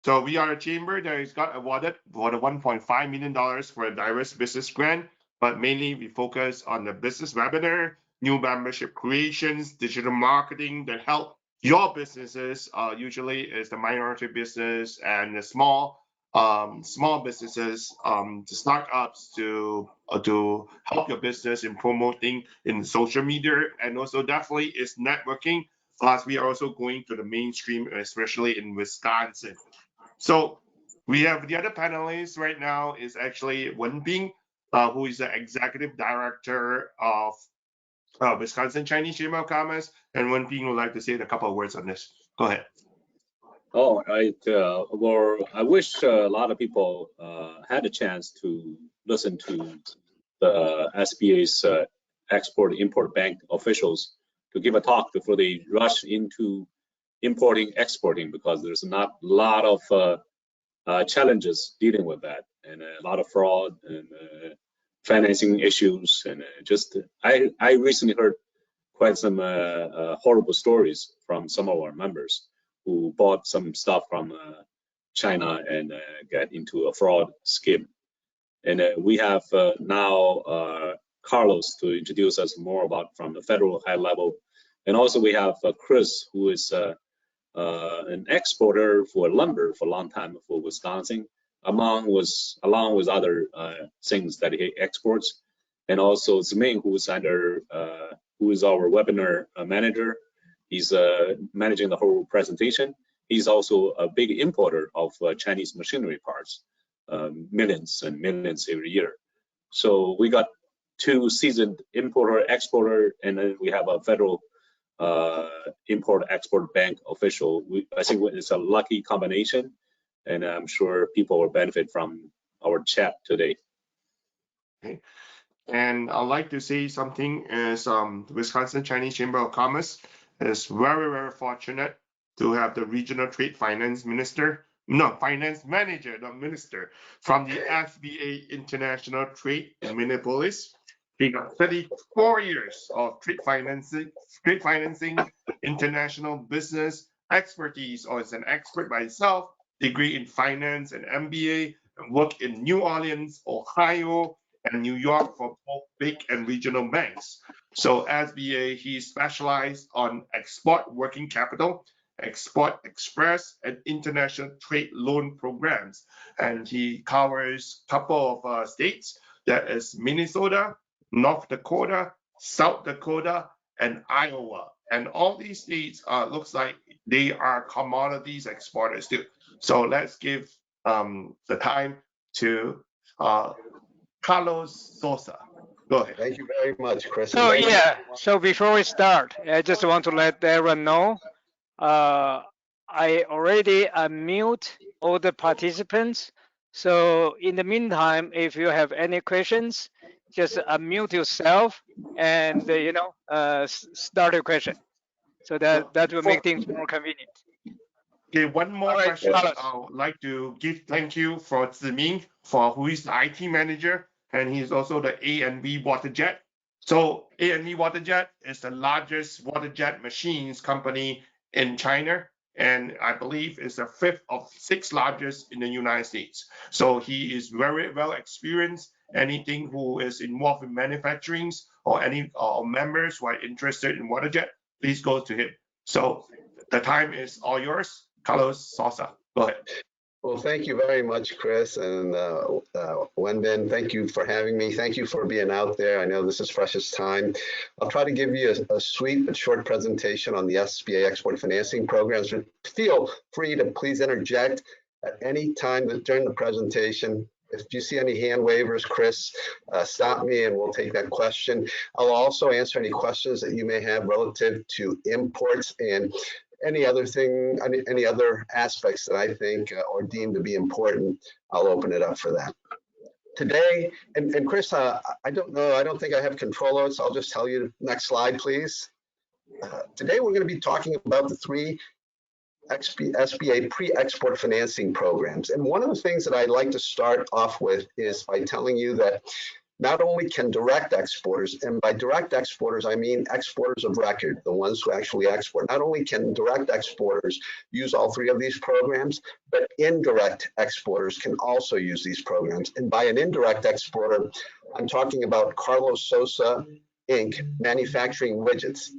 So we are a chamber that has got awarded for the $1.5 million for a diverse business grant, but mainly we focus on the business webinar, new membership creations, digital marketing that help your businesses. Usually is the minority business and the small businesses, the startups to help your business in promoting in social media, and also definitely is networking. Plus, we are also going to the mainstream, especially in Wisconsin. So we have the other panelist right now is actually Wen Bing, who is the executive director of Wisconsin Chinese Chamber of Commerce. And Wen Bing would like to say a couple of words on this. Go ahead. Oh, I wish a lot of people had a chance to listen to the SBA's Export-Import Bank officials to give a talk before they rush into importing, exporting, because there's not a lot of challenges dealing with that, and a lot of fraud and financing issues, and I recently heard quite some horrible stories from some of our members who bought some stuff from China and get into a fraud scheme. And we have now Carlos to introduce us more about from the federal high level. And also we have Chris, who is an exporter for lumber for a long time for Wisconsin, along with other things that he exports. And also Zming, who is our webinar manager. He's managing the whole presentation. He's also a big importer of Chinese machinery parts, millions and millions every year. So we got two seasoned importer, exporter, and then we have a federal Import-Export Bank official. I think it's a lucky combination, and I'm sure people will benefit from our chat today. Okay. And I'd like to say something is the Wisconsin Chinese Chamber of Commerce is very, very fortunate to have the regional trade finance manager, not minister, from the SBA International Trade in Minneapolis. He got 34 years of trade financing, international business expertise, or is an expert by himself, degree in finance and MBA, and work in New Orleans, Ohio, and New York for both big and regional banks. So SBA, he specialized on export working capital, export express, and international trade loan programs. And he covers a couple of states, that is Minnesota, North Dakota, South Dakota, and Iowa. And all these states looks like they are commodities exporters too. So let's give the time to Carlos Sosa. Go ahead. Thank you very much, Chris. So yeah, so before we start, I just want to let everyone know, I already unmute all the participants. So in the meantime, if you have any questions, just unmute yourself and start a question. So that will make things more convenient. Okay, one more question. Carlos. I would like to give thank you for Ziming, who is the IT manager, and he's also the A&V Waterjet. So A&V Waterjet is the largest waterjet machines company in China, and I believe is the 5th of 6 largest in the United States. So he is very well experienced. Anything who is involved in manufacturing or any members who are interested in waterjet, please go to him. So the time is all yours. Carlos Sosa, go ahead. Well, thank you very much, Chris, and Wenbin, thank you for having me. Thank you for being out there. I know this is freshest time. I'll try to give you a sweet but short presentation on the SBA Export Financing Programs. Feel free to please interject at any time during the presentation. If you see any hand wavers, Chris, stop me and we'll take that question. I'll also answer any questions that you may have relative to imports and any other aspects that I think or deem to be important. I'll open it up for that. Today, and Chris, I don't think I have control of it, so I'll just tell you, next slide, please. Today, we're going to be talking about the 3 SBA pre-export financing programs. And one of the things that I'd like to start off with is by telling you that Not only can direct exporters, and by direct exporters, I mean exporters of record, the ones who actually export, not only can direct exporters use all three of these programs, but indirect exporters can also use these programs. And by an indirect exporter, I'm talking about Carlos Sosa Inc. manufacturing widgets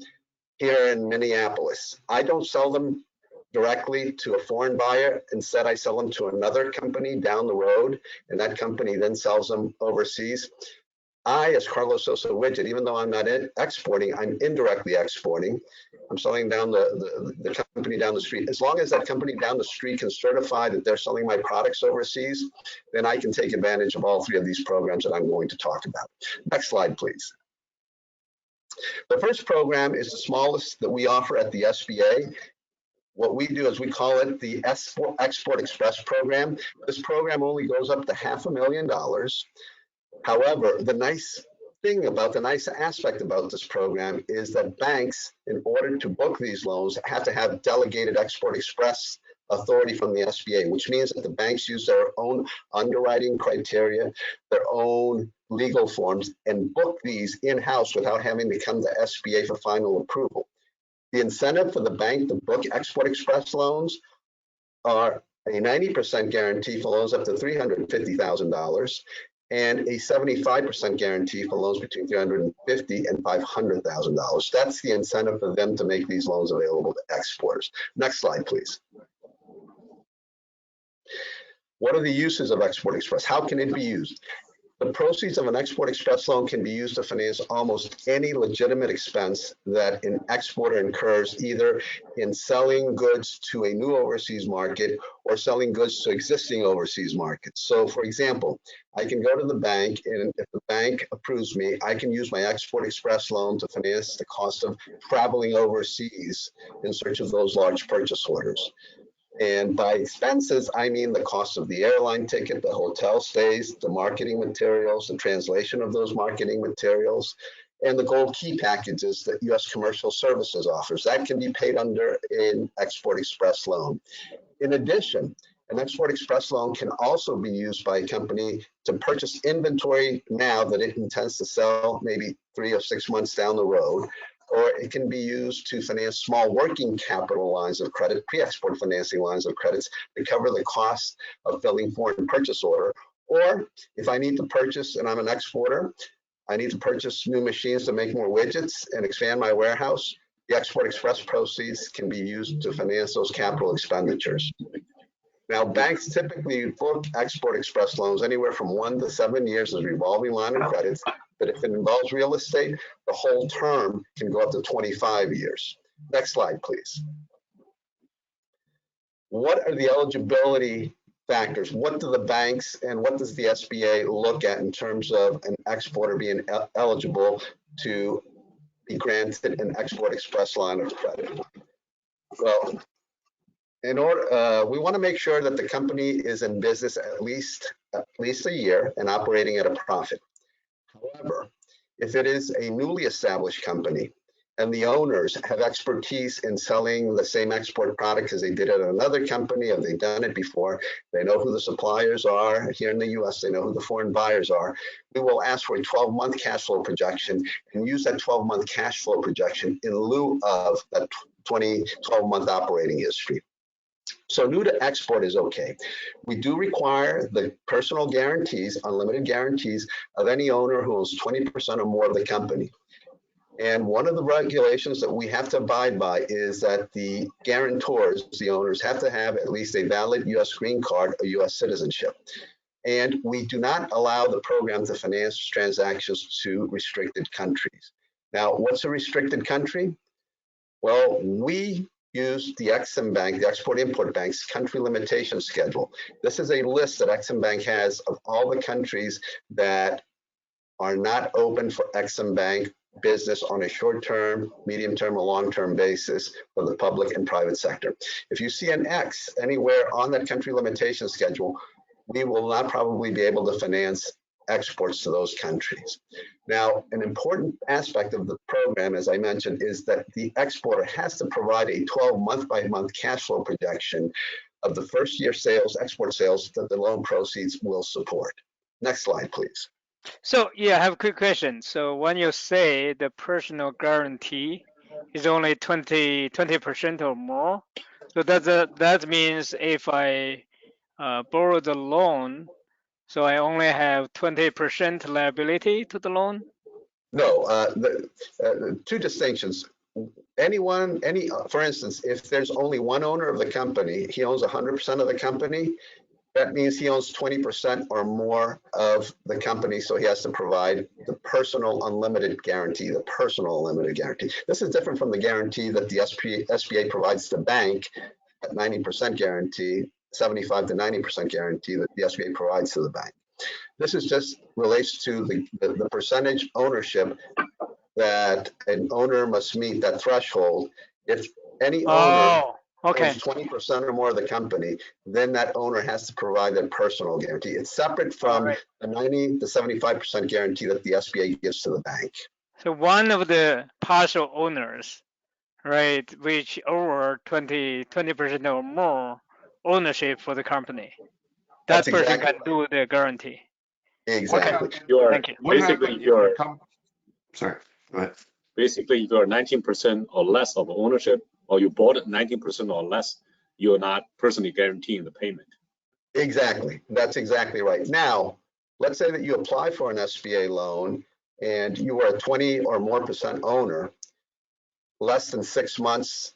here in Minneapolis. I don't sell them directly to a foreign buyer. Instead, I sell them to another company down the road, and that company then sells them overseas. I, as Carlos Sosa Widget, even though I'm not exporting, I'm indirectly exporting. I'm selling down the company down the street. As long as that company down the street can certify that they're selling my products overseas, then I can take advantage of all three of these programs that I'm going to talk about. Next slide, please. The first program is the smallest that we offer at the SBA. What we do is we call it the Export Express program. This program only goes up to $500,000. However, the nice aspect about this program is that banks, in order to book these loans, have to have delegated Export Express authority from the SBA, which means that the banks use their own underwriting criteria, their own legal forms, and book these in-house without having to come to SBA for final approval. The incentive for the bank to book Export Express loans are a 90% guarantee for loans up to $350,000 and a 75% guarantee for loans between $350,000 and $500,000. That's the incentive for them to make these loans available to exporters. Next slide, please. What are the uses of Export Express? How can it be used? The proceeds of an Export Express loan can be used to finance almost any legitimate expense that an exporter incurs, either in selling goods to a new overseas market or selling goods to existing overseas markets. So, for example, I can go to the bank, and if the bank approves me, I can use my Export Express loan to finance the cost of traveling overseas in search of those large purchase orders. And by expenses, I mean the cost of the airline ticket, the hotel stays, the marketing materials, the translation of those marketing materials, and the gold key packages that U.S. Commercial Services offers. That can be paid under an Export Express loan. In addition, an Export Express loan can also be used by a company to purchase inventory now that it intends to sell maybe 3 or 6 months down the road, or it can be used to finance small working capital lines of credit, pre-export financing lines of credits to cover the cost of filling foreign purchase order. Or if I need to purchase, and I'm an exporter, I need to purchase new machines to make more widgets and expand my warehouse, the Export Express proceeds can be used to finance those capital expenditures. Now, banks typically book Export Express loans anywhere from 1 to 7 years as revolving line of credits, but if it involves real estate, the whole term can go up to 25 years. Next slide, please. What are the eligibility factors? What do the banks and what does the SBA look at in terms of an exporter being eligible to be granted an Export Express line of credit? Well, in order, we want to make sure that the company is in business at least a year and operating at a profit. However, if it is a newly established company and the owners have expertise in selling the same export product as they did at another company, or they've done it before, they know who the suppliers are here in the US, they know who the foreign buyers are, we will ask for a 12-month cash flow projection and use that 12-month cash flow projection in lieu of that 12-month operating history. So new to export is okay. We do require the personal guarantees, unlimited guarantees of any owner who owns 20% or more of the company. And one of the regulations that we have to abide by is that the guarantors, the owners, have to have at least a valid US green card or US citizenship. And we do not allow the program to finance transactions to restricted countries. Now, what's a restricted country? Well, we use the Exim Bank, the Export-Import Bank's country limitation schedule. This is a list that Exim Bank has of all the countries that are not open for Exim Bank business on a short-term, medium-term, or long-term basis for the public and private sector. If you see an X anywhere on that country limitation schedule, we will not probably be able to finance exports to those countries. Now, an important aspect of the program, as I mentioned, is that the exporter has to provide a 12 month-by-month cash flow projection of the first year sales, export sales that the loan proceeds will support. Next slide, please. So yeah, I have a quick question. So when you say the personal guarantee is only 20% or more, so that means if I borrow the loan, so I only have 20% liability to the loan? No, two distinctions. For instance, if there's only one owner of the company, he owns 100% of the company, that means he owns 20% or more of the company, so he has to provide the personal unlimited guarantee, the personal unlimited guarantee. This is different from the guarantee that the SBA provides the bank at 90% guarantee, 75 to 90% guarantee that the SBA provides to the bank. This is just relates to the percentage ownership that an owner must meet that threshold. If any owner Okay. owns 20% or more of the company, then that owner has to provide their personal guarantee. It's separate from Right. the 90 to 75% guarantee that the SBA gives to the bank. So one of the partial owners, right, which over 20% or more ownership for the company, That's that person exactly can do the guarantee. exactly. You're Thank you. What basically happened if you're the company? Sorry, go ahead. basically you're 19% or less of ownership, or you bought it 19% or less, you're not personally guaranteeing the payment. Exactly. That's exactly right. Now, let's say that you apply for an SBA loan and you are a 20 or more % owner, less than 6 months,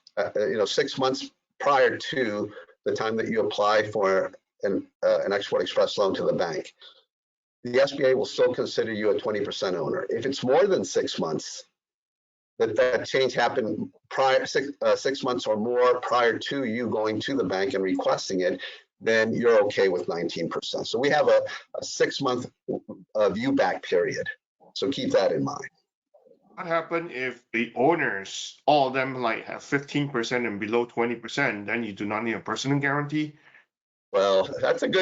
6 months prior to the time that you apply for an Export Express loan to the bank. The SBA will still consider you a 20% owner. If it's more than 6 months, that change happened prior 6 months or more prior to you going to the bank and requesting it, then you're okay with 19%. So we have a 6-month view back period. So keep that in mind. What happened if the owners, all of them, like have 15% and below 20%? Then you do not need a personal guarantee. Well, that's an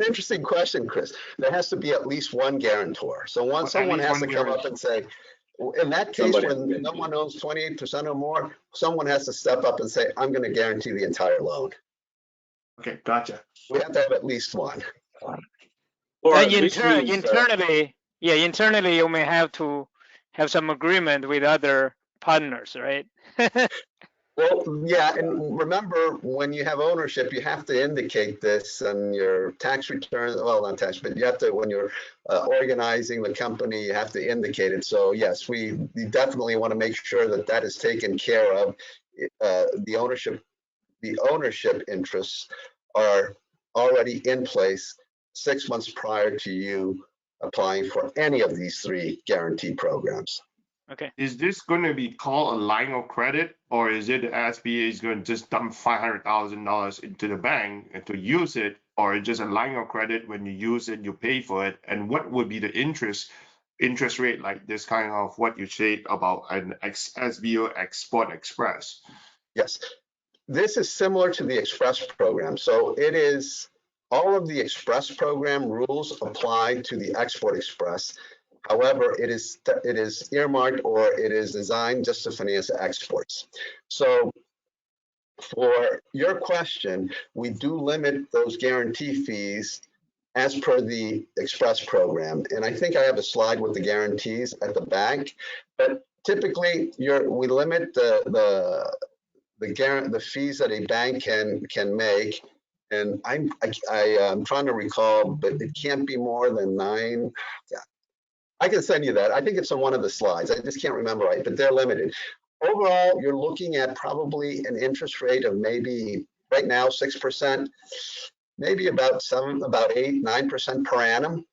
interesting question, Chris. There has to be at least one guarantor. So someone has to come up and say, in that case, when no one owns 28% or more, someone has to step up and say, I'm going to guarantee the entire loan. Okay, gotcha. We have to have at least one. Or And which means, internally, you may have to have some agreement with other partners, right? Well, yeah, and remember, when you have ownership, you have to indicate this on your tax return. Well, not tax, but you have to, when you're organizing the company, you have to indicate it. So yes, we definitely want to make sure that that is taken care of. The ownership interests are already in place 6 months prior to you applying for any of these 3 guarantee programs. Okay. Is this going to be called a line of credit, or is it the SBA is going to just dump $500,000 into the bank and to use it, or just a line of credit? When you use it, you pay for it, and what would be the interest rate like this kind of what you said about an SBA Export Express? Yes, this is similar to the Express program. So it is, all of the Express program rules apply to the Export Express. However, it is earmarked, or it is designed just to finance exports. So for your question, we do limit those guarantee fees as per the Express program. And I think I have a slide with the guarantees at the back, but typically we limit the fees that a bank can make. And I'm trying to recall, but it can't be more than 9. Yeah. I can send you that. I think it's on one of the slides. I just can't remember right, but they're limited. Overall, you're looking at probably an interest rate of maybe right now 6%, maybe about 8, 9% per annum.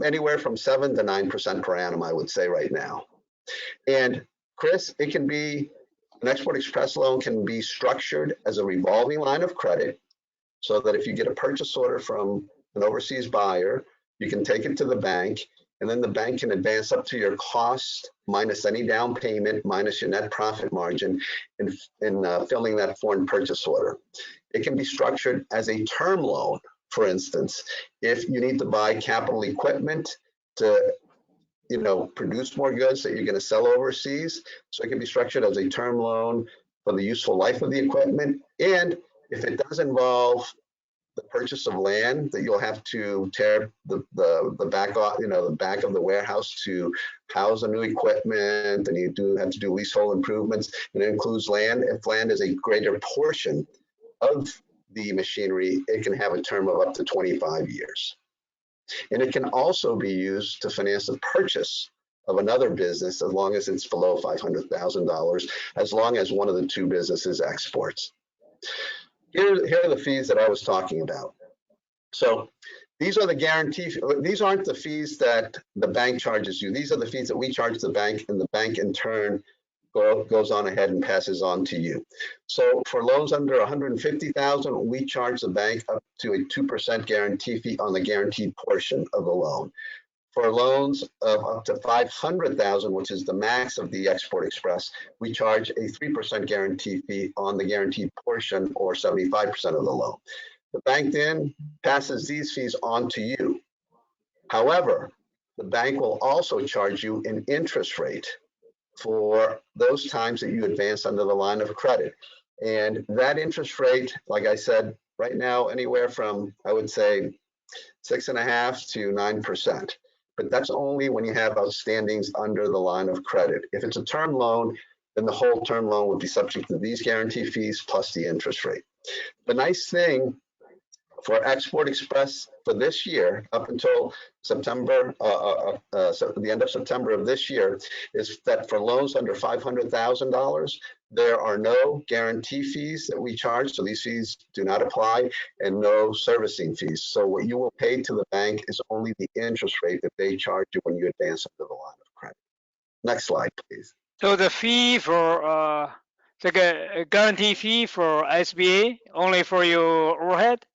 Anywhere from 7 to 9% per annum, I would say right now. And Chris, it can be, an Export Express loan can be structured as a revolving line of credit, so that if you get a purchase order from an overseas buyer, you can take it to the bank, and then the bank can advance up to your cost minus any down payment, minus your net profit margin in filling that foreign purchase order. It can be structured as a term loan, for instance, if you need to buy capital equipment to produce more goods that you're going to sell overseas. So it can be structured as a term loan for the useful life of the equipment. And if it does involve the purchase of land that you'll have to tear the back off, the back of the warehouse to house the new equipment, and you have to do leasehold improvements. And it includes land. If land is a greater portion of the machinery, it can have a term of up to 25 years. And it can also be used to finance the purchase of another business as long as it's below $500,000, as long as one of the two businesses exports. Here are the fees that I was talking about. So these are the guarantee. These aren't the fees that the bank charges you. These are the fees that we charge the bank, and the bank in turn goes on ahead and passes on to you. So for loans under 150,000, we charge the bank up to a 2% guarantee fee on the guaranteed portion of the loan. For loans of up to 500,000, which is the max of the Export Express, we charge a 3% guarantee fee on the guaranteed portion, or 75% of the loan. The bank then passes these fees on to you. However, the bank will also charge you an interest rate for those times that you advance under the line of credit. And that interest rate, like I said, right now, anywhere from, I would say, 6.5% to 9%. But that's only when you have outstandings under the line of credit. If it's a term loan, then the whole term loan would be subject to these guarantee fees plus the interest rate. The nice thing for Export Express for this year, up until September, so the end of September of this year, is that for loans under $500,000, there are no guarantee fees that we charge. So these fees do not apply, and no servicing fees. So what you will pay to the bank is only the interest rate that they charge you when you advance under the line of credit. Next slide, please. So the fee for the guarantee fee for SBA only for your overhead?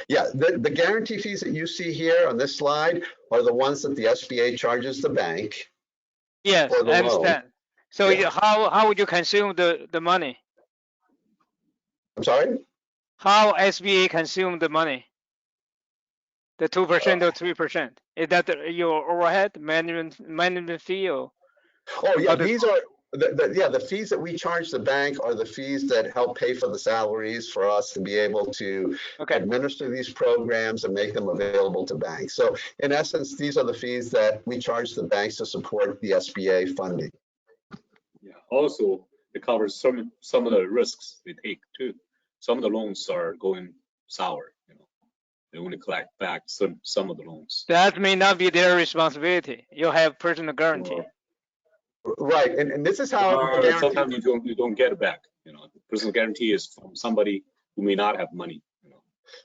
Yeah, the guarantee fees that you see here on this slide are the ones that the SBA charges the bank. Yes, for the I understand. loan. So Yeah. how would you consume the money? I'm sorry? How SBA consume the money? The 2% or 3%? Is that your overhead management fee or? Oh yeah, Other- these are the fees that we charge the bank are the fees that help pay for the salaries for us to be able to Okay. administer these programs and make them available to banks. So in essence, these are the fees that we charge the banks to support the SBA funding. Yeah. Also, it covers some of the risks they take too. Some of the loans are going sour. They only collect back some of the loans. That may not be their responsibility. You have personal guarantee. Right, and this is how Sometimes you don't get it back. Personal guarantee is from somebody who may not have money.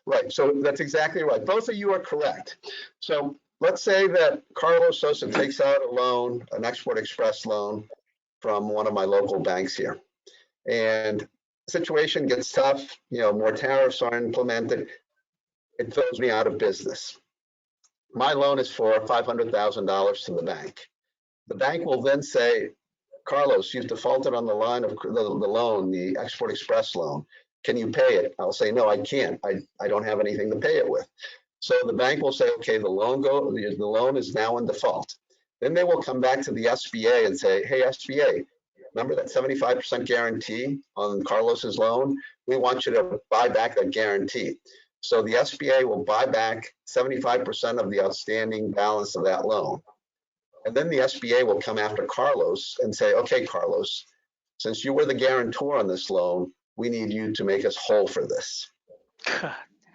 Right, so that's exactly right. Both of you are correct. So let's say that Carlos Sosa takes out a loan, an Export Express loan from one of my local banks here. And the situation gets tough, more tariffs are implemented. It throws me out of business. My loan is for $500,000 to the bank. The bank will then say, Carlos, you've defaulted on the line of the loan, the Export Express loan. Can you pay it? I'll say, no, I can't. I don't have anything to pay it with. So the bank will say, okay, the loan is now in default. Then they will come back to the SBA and say, hey, SBA, remember that 75% guarantee on Carlos's loan? We want you to buy back that guarantee. So the SBA will buy back 75% of the outstanding balance of that loan. And then the SBA will come after Carlos and say, okay, Carlos, since you were the guarantor on this loan, we need you to make us whole for this.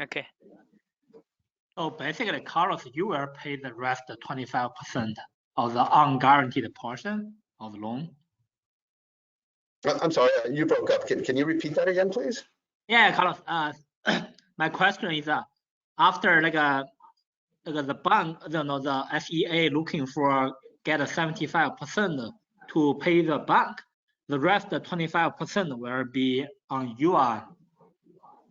Okay. So basically, Carlos, you will pay the rest 25% of the unguaranteed portion of the loan. I'm sorry, you broke up. Can you repeat that again, please? Yeah, Carlos. My question is, after the bank, the SEA looking for get 75% to pay the bank, the rest 25% will be on your.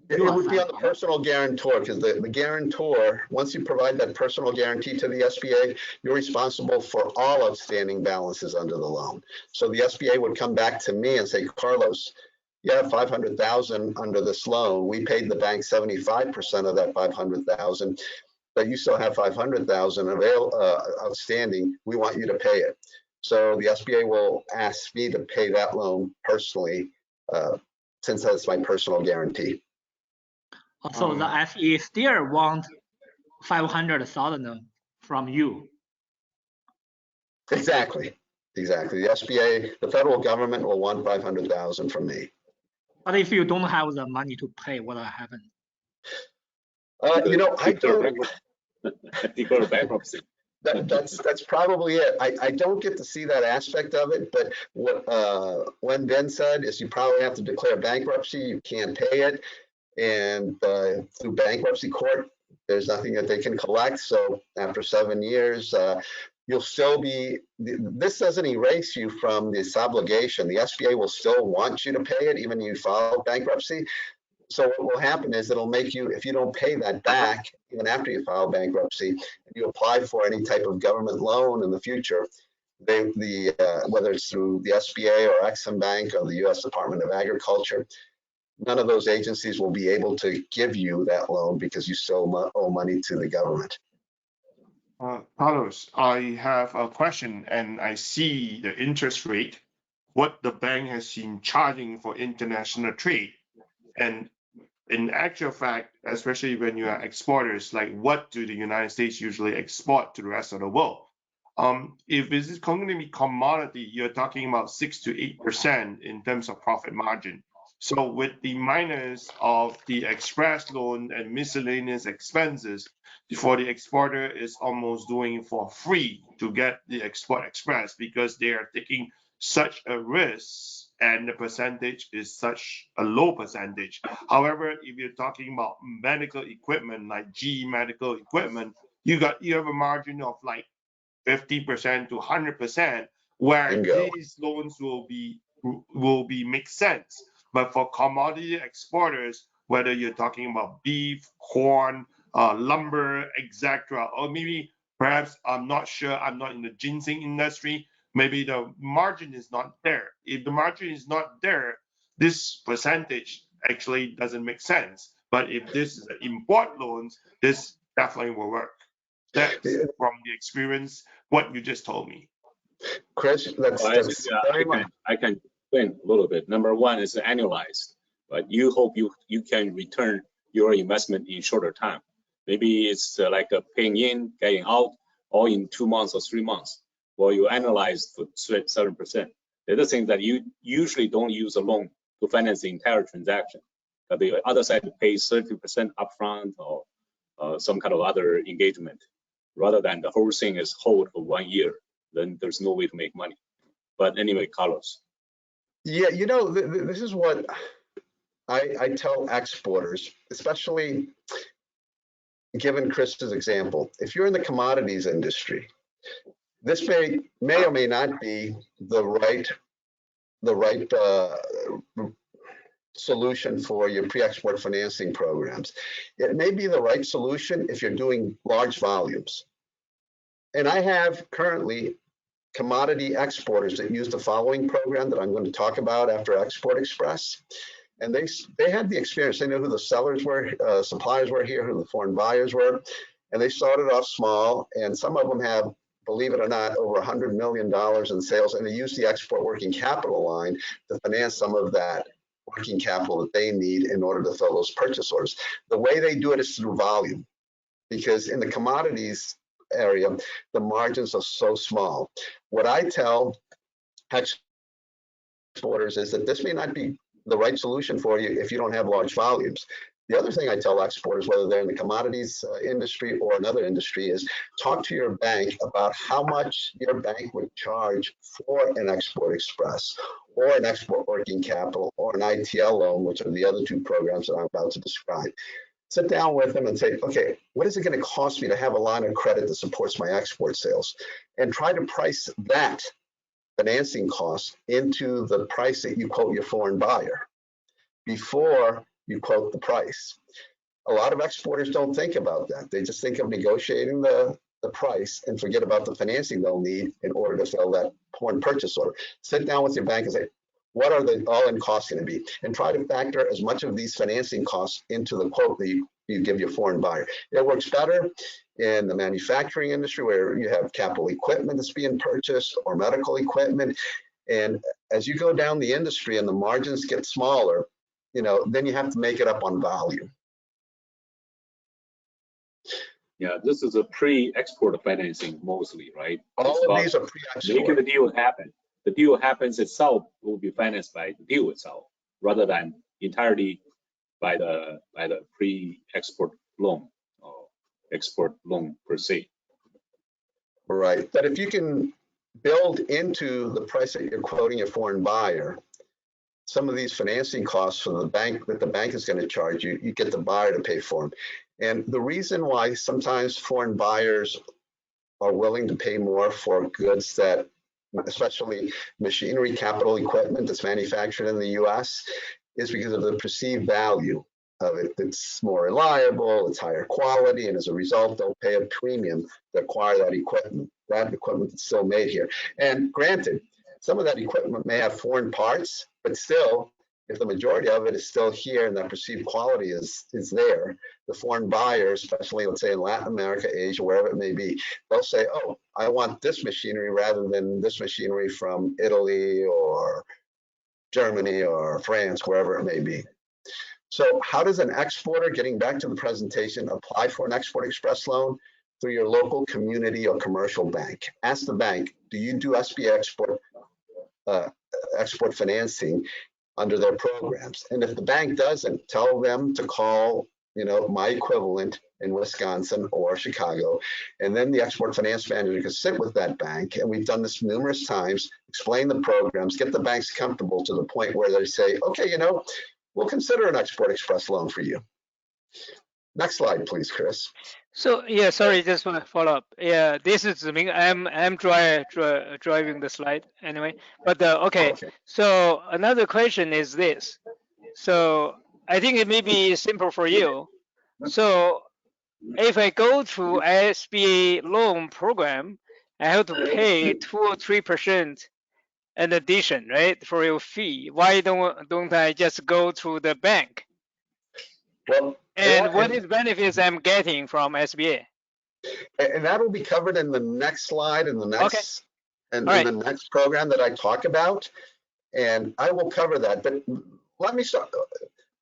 It would be on the personal guarantor, because the guarantor, once you provide that personal guarantee to the SBA, you're responsible for all outstanding balances under the loan. So the SBA would come back to me and say, Carlos, you have 500,000 under this loan. We paid the bank 75% of that 500,000, but you still have 500,000 outstanding. We want you to pay it. So the SBA will ask me to pay that loan personally, since that's my personal guarantee. So the SE still want 500,000 from you. Exactly. The SBA, the federal government will want 500,000 from me. But if you don't have the money to pay, what will happen? You know, I don't. Declare bankruptcy. That's probably it. I don't get to see that aspect of it, but what when Ben said is you probably have to declare bankruptcy. You can't pay it, and through bankruptcy court, there's nothing that they can collect. So after 7 years, you'll still be. This doesn't erase you from this obligation. The SBA will still want you to pay it, even if you file bankruptcy. So what will happen is it'll make you, if you don't pay that back, even after you file bankruptcy, and you apply for any type of government loan in the future, whether it's through the SBA or Exim Bank or the U.S. Department of Agriculture, none of those agencies will be able to give you that loan because you still owe money to the government. Carlos, I have a question, and I see the interest rate, what the bank has been charging for international trade. And in actual fact, especially when you are exporters, like what do the United States usually export to the rest of the world? If this is going to be commodity, you're talking about 6 to 8% in terms of profit margin. So with the minus of the express loan and miscellaneous expenses, for the exporter is almost doing for free to get the export express because they are taking such a risk and the percentage is such a low percentage. However, if you're talking about medical equipment like GE medical equipment, you have a margin of like 50% to 100%, where Bingo. these loans will be make sense. But for commodity exporters, whether you're talking about beef, corn, lumber, etc., or maybe perhaps I'm not sure, I'm not in the ginseng industry, maybe the margin is not there. If the margin is not there, this percentage actually doesn't make sense. But if this is import loans, this definitely will work. That's from the experience, what you just told me. Chris, that's very much. I can explain a little bit. Number one is annualized, but you hope you can return your investment in shorter time. Maybe it's like a paying in, getting out, all in 2 months or 3 months. Well, you analyze for 7%. The other thing that you usually don't use a loan to finance the entire transaction. But the other side pays 30% upfront or some kind of other engagement, rather than the whole thing is hold for 1 year. Then there's no way to make money. But anyway, Carlos. Yeah, you know, this is what I tell exporters, especially given Chris's example. If you're in the commodities industry, this may or may not be the right solution for your pre-export financing programs. It may be the right solution if you're doing large volumes. And I have currently commodity exporters that use the following program that I'm going to talk about after Export Express. And they had the experience. They knew who the sellers were, suppliers were here, who the foreign buyers were. And they started off small. And some of them have, believe it or not, over $100 million in sales. And they use the export working capital line to finance some of that working capital that they need in order to fill those purchase orders. The way they do it is through volume, because in the commodities area, the margins are so small. What I tell exporters is that this may not be the right solution for you if you don't have large volumes. The other thing I tell exporters, whether they're in the commodities industry or another industry, is talk to your bank about how much your bank would charge for an Export Express or an export working capital or an ITL loan, which are the other two programs that I'm about to describe. Sit down with them and say, okay, what is it going to cost me to have a line of credit that supports my export sales? And try to price that financing cost into the price that you quote your foreign buyer before you quote the price. A lot of exporters don't think about that. They just think of negotiating the price and forget about the financing they'll need in order to fill that foreign purchase order. Sit down with your bank and say, what are the all-in costs going to be? And try to factor as much of these financing costs into the quote that you give your foreign buyer. It works better in the manufacturing industry where you have capital equipment that's being purchased or medical equipment. And as you go down the industry and the margins get smaller, then you have to make it up on volume. Yeah, this is a pre-export financing mostly, right? All of these are pre-export. Making the deal happen. The deal happens itself will be financed by the deal itself, rather than entirely by the pre-export loan or export loan per se. Right, but if you can build into the price that you're quoting a foreign buyer, some of these financing costs for the bank that the bank is going to charge you, you get the buyer to pay for them. And the reason why sometimes foreign buyers are willing to pay more for goods that, especially machinery, capital equipment that's manufactured in the US, is because of the perceived value of it. It's more reliable, it's higher quality, and as a result, they'll pay a premium to acquire that equipment that's still made here. And granted, some of that equipment may have foreign parts, but still, if the majority of it is still here and that perceived quality is there, the foreign buyers, especially let's say in Latin America, Asia, wherever it may be, they'll say, oh, I want this machinery rather than this machinery from Italy or Germany or France, wherever it may be. So how does an exporter, getting back to the presentation, apply for an Export Express loan? Through your local community or commercial bank. Ask the bank, do you do SBA export financing under their programs? And if the bank doesn't, tell them to call, my equivalent in Wisconsin or Chicago, and then the export finance manager can sit with that bank, and we've done this numerous times, explain the programs, get the banks comfortable to the point where they say, okay, we'll consider an Export Express loan for you. Next slide, please, Chris. So yeah, sorry, just want to follow up. Yeah, this is me. I'm driving the slide anyway. But okay. So another question is this. So I think it may be simple for you. So if I go through SBA loan program, I have to pay 2 or 3% in addition, right, for your fee. Why don't I just go through the bank? Well, and what is benefits I'm getting from SBA? And that will be covered in the next slide and the next in right. the next program that I talk about, and I will cover that. But let me start.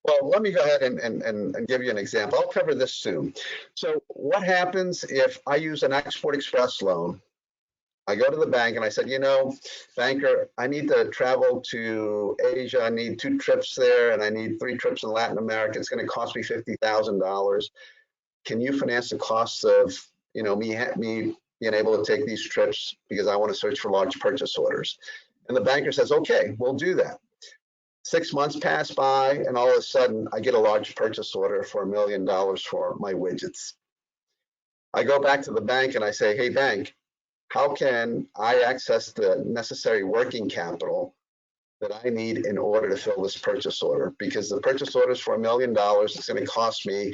Well, let me go ahead and give you an example. I'll cover this soon. So what happens if I use an Export Express loan? I go to the bank and I said, banker, I need to travel to Asia. I need 2 trips there and I need 3 trips in Latin America. It's going to cost me $50,000. Can you finance the costs of, me being able to take these trips because I want to search for large purchase orders? And the banker says, okay, we'll do that. 6 months pass by and all of a sudden I get a large purchase order for $1 million for my widgets. I go back to the bank and I say, hey, bank, how can I access the necessary working capital that I need in order to fill this purchase order? Because the purchase order is for $1 million. It's going to cost me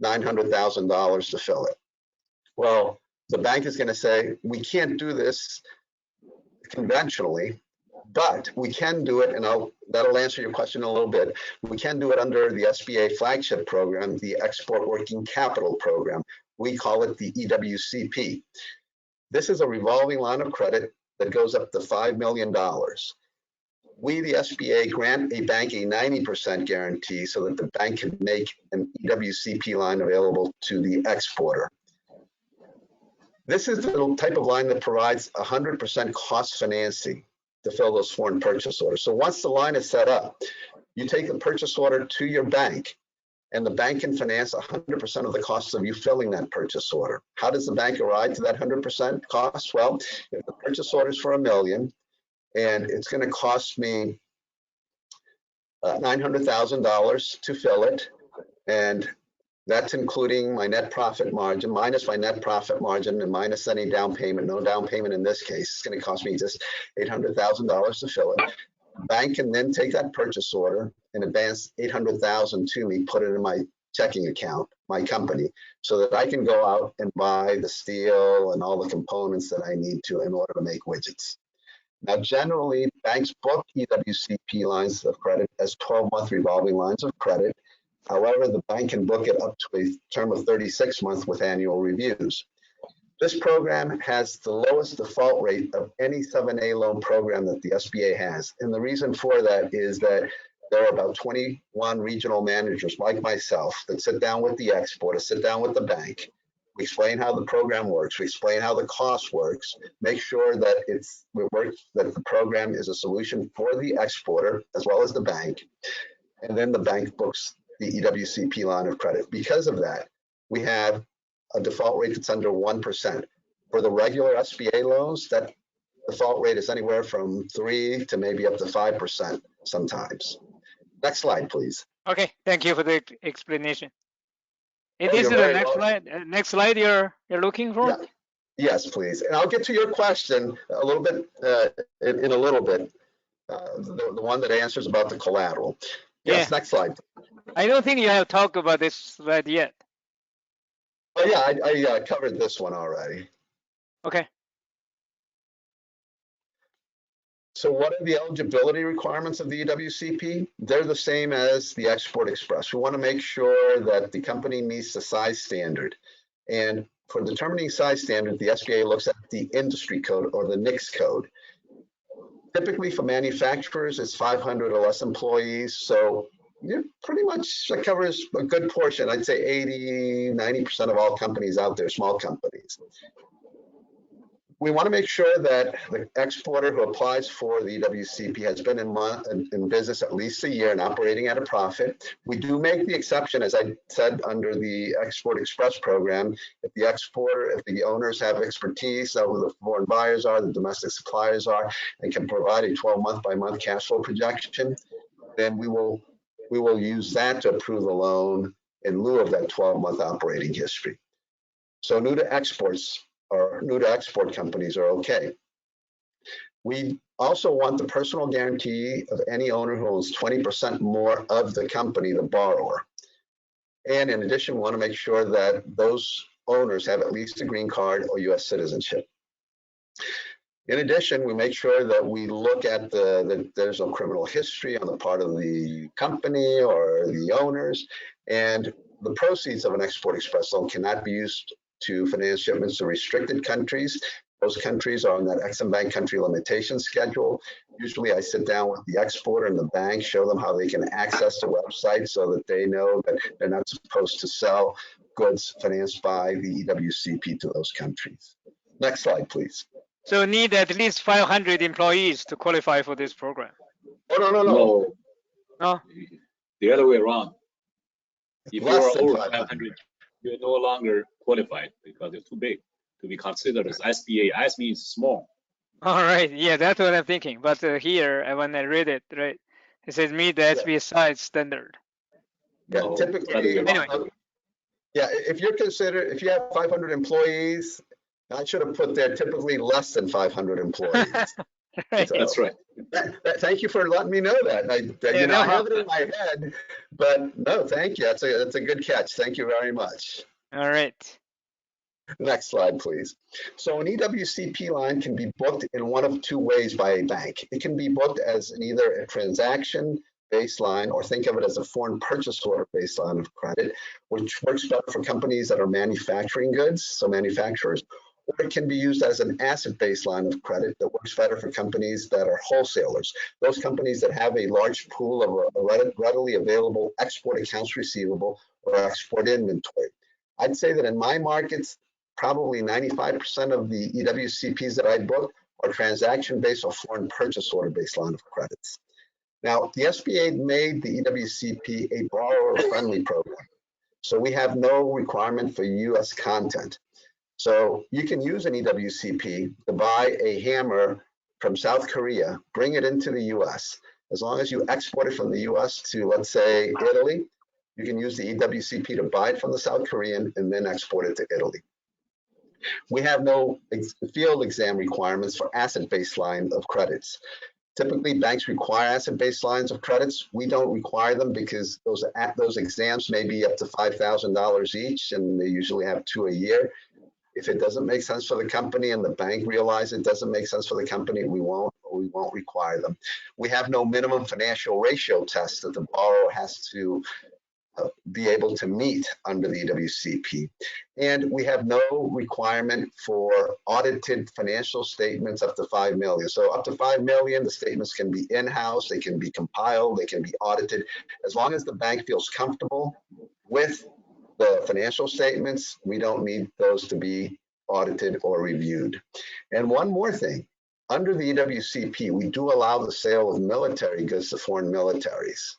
$900,000 to fill it. Well, the bank is going to say, we can't do this conventionally, but we can do it, and that'll answer your question a little bit. We can do it under the SBA flagship program, the Export Working Capital Program. We call it the EWCP. This is a revolving line of credit that goes up to $5 million. We, the SBA, grant a bank a 90% guarantee so that the bank can make an EWCP line available to the exporter. This is the type of line that provides 100% cost financing to fill those foreign purchase orders. So once the line is set up, you take the purchase order to your bank, and the bank can finance 100% of the costs of you filling that purchase order. How does the bank arrive to that 100% cost? Well, if the purchase order is for $1 million, and it's going to cost me $900,000 to fill it, and that's including my net profit margin, minus my net profit margin, and minus any down payment. No down payment in this case. It's going to cost me just $800,000 to fill it. The bank can then take that purchase order and advance $800,000 to me, put it in my checking account, my company, so that I can go out and buy the steel and all the components that I need to in order to make widgets. Now, generally, banks book EWCP lines of credit as 12-month revolving lines of credit. However, the bank can book it up to a term of 36 months with annual reviews. This program has the lowest default rate of any 7A loan program that the SBA has. And the reason for that is that there are about 21 regional managers like myself that sit down with the exporter, sit down with the bank, We explain how the program works. We explain how the cost works. Make sure that that the program is a solution for the exporter as well as the bank. And then the bank books the EWCP line of credit. Because of that, we have a default rate that's under 1%. For the regular SBA loans, that default rate is anywhere from 3 to maybe up to 5% sometimes. Next slide, please. Okay, thank you for the explanation. Oh, This is you're the very next welcome. slide. Next slide you're looking for? Yeah. Yes, please. And I'll get to your question a little bit in a little bit. The one that answers about the collateral. Yes, Yeah. next slide. I don't think you have talked about this slide yet. Oh yeah, I covered this one already. Okay. So what are the eligibility requirements of the EWCP? They're the same as the Export Express. We want to make sure that the company meets the size standard. And for determining size standard, the SBA looks at the industry code or the NICS code. Typically for manufacturers, it's 500 or less employees. So pretty much that covers a good portion. I'd say 80, 90% of all companies out there, small companies. We want to make sure that the exporter who applies for the EWCP has been in business at least a year and operating at a profit. We do make the exception, as I said, under the Export Express program, if the owners have expertise of who the foreign buyers are, the domestic suppliers are, and can provide a 12-month by month cash flow projection, then we will use that to approve the loan in lieu of that 12-month operating history. So new to exports or new to export companies are okay. We also want the personal guarantee of any owner who owns 20% more of the company, the borrower. And in addition, we want to make sure that those owners have at least a green card or US citizenship. In addition, we make sure that we look at that there's no criminal history on the part of the company or the owners, and the proceeds of an Export Express loan cannot be used to finance shipments to restricted countries. Those countries are on that Ex-Im Bank country limitation schedule. Usually I sit down with the exporter and the bank, show them how they can access the website so that they know that they're not supposed to sell goods financed by the EWCP to those countries. Next slide, please. So need at least 500 employees to qualify for this program. Oh, no. No? The other way around. If you Less are than over 500. 500, you're no longer qualified because you're too big to be considered as SBA. S means small. All right. Yeah, that's what I'm thinking. But here, when I read it, right, it says meet the SBA size standard. Yeah, No, typically, Anyway. yeah, if you have 500 employees, I should have put there typically less than 500 employees. Right. So, That's right. Thank you for letting me know that. I have it in my head, but no, thank you. That's a good catch. Thank you very much. All right. Next slide, please. So an EWCP line can be booked in one of two ways by a bank. It can be booked as either a transaction-based line, or think of it as a foreign purchase order-based line of credit, which works better for companies that are manufacturing goods, so manufacturers, or it can be used as an asset-based line of credit that works better for companies that are wholesalers, those companies that have a large pool of readily available export accounts receivable or export inventory. I'd say that in my markets, probably 95% of the EWCPs that I book are transaction-based or foreign purchase order-based line of credits. Now, the SBA made the EWCP a borrower-friendly program, so we have no requirement for US content. So you can use an EWCP to buy a hammer from South Korea, bring it into the US. As long as you export it from the US to, let's say, Italy, you can use the EWCP to buy it from the South Korean and then export it to Italy. We have no field exam requirements for asset-based line of credits. Typically, banks require asset-based lines of credits. We don't require them because those exams may be up to $5,000 each, and they usually have 2 a year. If it doesn't make sense for the company and the bank realizes it doesn't make sense for the company, we won't require them. We have no minimum financial ratio test that the borrower has to be able to meet under the EWCP. And we have no requirement for audited financial statements up to 5 million. So up to 5 million, the statements can be in-house, they can be compiled, they can be audited. As long as the bank feels comfortable with The financial statements, we don't need those to be audited or reviewed. And one more thing, under the EWCP, we do allow the sale of military goods to foreign militaries,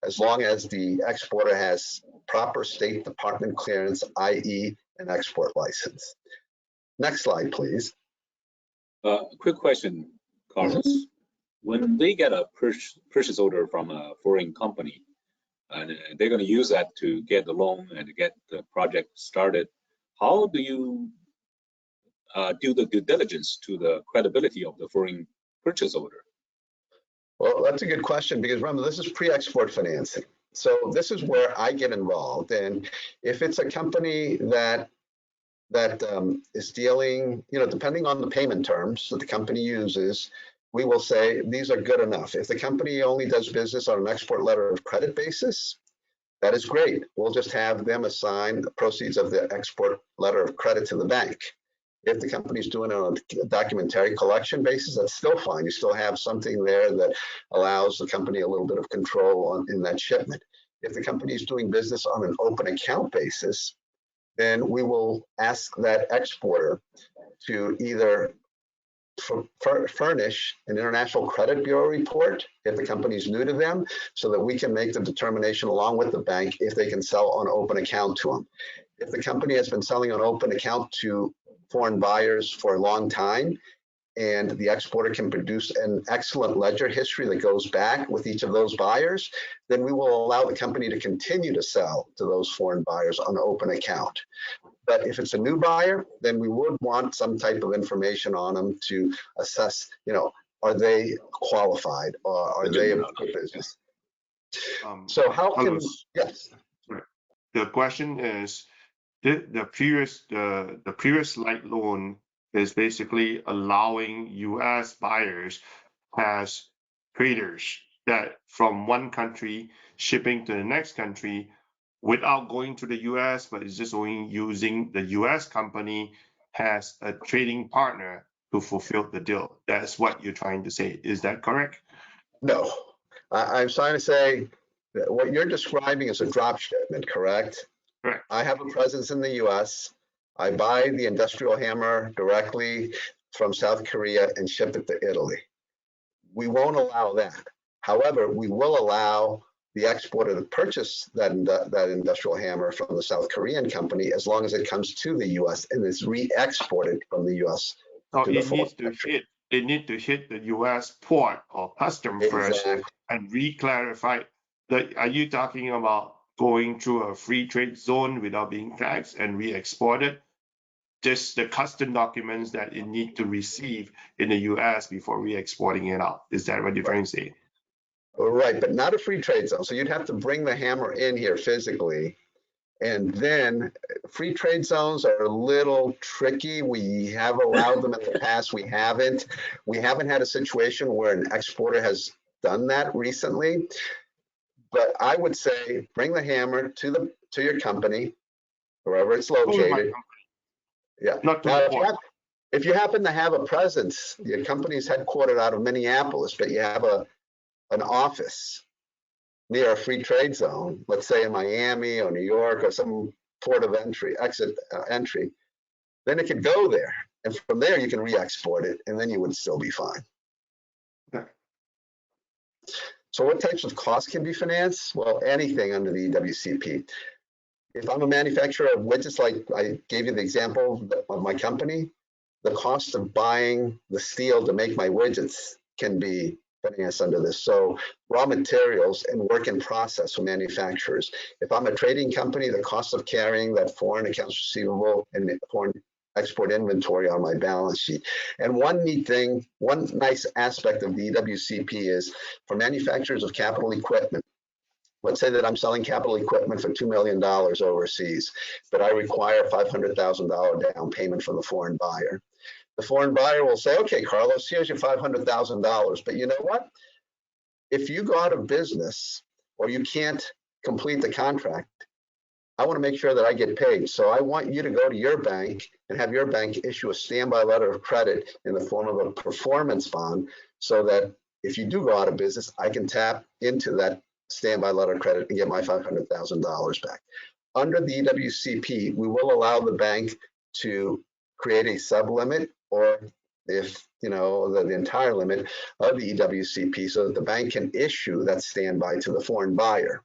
as long as the exporter has proper State Department clearance, i.e. an export license. Next slide, please. Quick question, Carlos. When they get a purchase order from a foreign company, and they're going to use that to get the loan and to get the project started, how do you do the due diligence to the credibility of the foreign purchase order? Well, that's a good question, because remember, this is pre-export financing. So this is where I get involved. And if it's a company that is dealing, depending on the payment terms that the company uses, we will say these are good enough. If the company only does business on an export letter of credit basis, that is great. We'll just have them assign the proceeds of the export letter of credit to the bank. If the company's doing it on a documentary collection basis, that's still fine. You still have something there that allows the company a little bit of control in that shipment. If the company is doing business on an open account basis, then we will ask that exporter to either furnish an International Credit Bureau report if the company is new to them, so that we can make the determination along with the bank if they can sell on open account to them. If the company has been selling on open account to foreign buyers for a long time, and the exporter can produce an excellent ledger history that goes back with each of those buyers, then we will allow the company to continue to sell to those foreign buyers on open account. But if it's a new buyer, then we would want some type of information on them to assess, are they qualified, or are they a good business? So how can, yes. The question is, the previous light loan is basically allowing U.S. buyers as traders that from one country shipping to the next country without going to the U.S., but it's just only using the U.S. company as a trading partner to fulfill the deal. That's what you're trying to say. Is that correct? No, I'm trying to say that what you're describing is a drop shipment, correct? Correct. I have a presence in the U.S. I buy the industrial hammer directly from South Korea and ship it to Italy. We won't allow that. However, we will allow the exporter to purchase that industrial hammer from the South Korean company, as long as it comes to the U.S. and is re-exported from the U.S. So it needs to hit the U.S. port or custom first and re-clarify. Are you talking about going through a free trade zone without being taxed and re-exported? Just the custom documents that it needs to receive in the U.S. before re-exporting it out. Is that what you're trying to say? Right, but not a free trade zone. So you'd have to bring the hammer in here physically. And then free trade zones are a little tricky. We have allowed them in the past. We haven't had a situation where an exporter has done that recently. But I would say bring the hammer to your company, wherever it's located. Yeah. Not now, if you happen to have a presence, your company is headquartered out of Minneapolis, but you have an office near a free trade zone, let's say in Miami or New York or some port of entry, entry, then it could go there. And from there, you can re-export it, and then you would still be fine. Okay. So what types of costs can be financed? Well, anything under the EWCP. If I'm a manufacturer of widgets, like I gave you the example of my company, the cost of buying the steel to make my widgets can be financed under this. So raw materials and work in process for manufacturers. If I'm a trading company, the cost of carrying that foreign accounts receivable and foreign export inventory on my balance sheet. And one neat thing, one nice aspect of the EWCP is for manufacturers of capital equipment. Let's say that I'm selling capital equipment for $2 million overseas, but I require $500,000 down payment from the foreign buyer. The foreign buyer will say, okay, Carlos, here's your $500,000. But you know what? If you go out of business or you can't complete the contract, I want to make sure that I get paid. So I want you to go to your bank and have your bank issue a standby letter of credit in the form of a performance bond, so that if you do go out of business, I can tap into that standby letter of credit and get my $500,000 back. under the EWCP, we will allow the bank to create a sublimit, or if the entire limit of the EWCP, so that the bank can issue that standby to the foreign buyer.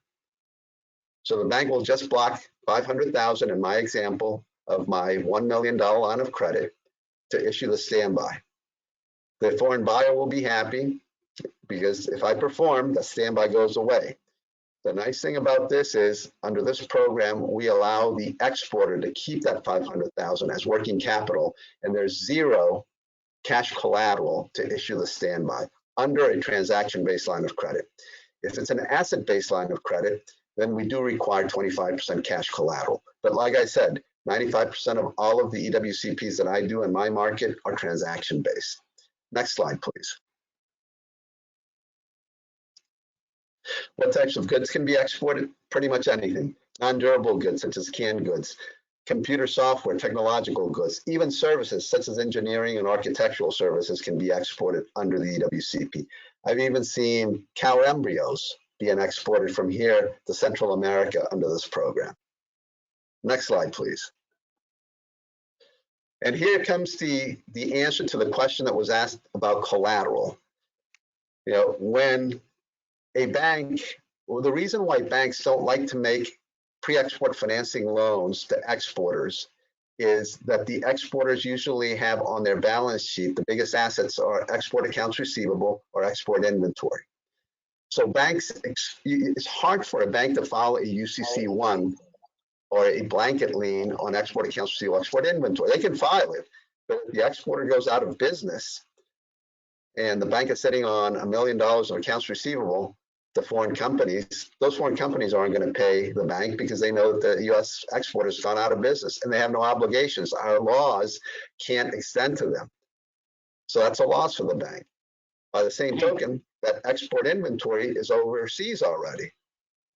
So the bank will just block 500,000 in my example of my $1 million line of credit to issue the standby. The foreign buyer will be happy because if I perform, the standby goes away. The nice thing about this is, under this program, we allow the exporter to keep that 500,000 as working capital, and there's zero cash collateral to issue the standby under a transaction-based line of credit. If it's an asset-based line of credit, then we do require 25% cash collateral. But like I said, 95% of all of the EWCPs that I do in my market are transaction-based. Next slide, please. What types of goods can be exported? Pretty much anything. Non-durable goods, such as canned goods, computer software, technological goods, even services such as engineering and architectural services can be exported under the EWCP. I've even seen cow embryos being exported from here to Central America under this program. Next slide, please. And here comes the answer to the question that was asked about collateral. When a bank, well, the reason why banks don't like to make pre-export financing loans to exporters is that the exporters usually have on their balance sheet, the biggest assets are export accounts receivable or export inventory. So banks, it's hard for a bank to file a UCC1 or a blanket lien on export accounts receivable, export inventory. They can file it, but if the exporter goes out of business and the bank is sitting on $1 million of accounts receivable to foreign companies, those foreign companies aren't going to pay the bank because they know that the U.S. exporter has gone out of business and they have no obligations. Our laws can't extend to them. So that's a loss for the bank. By the same token, that export inventory is overseas already.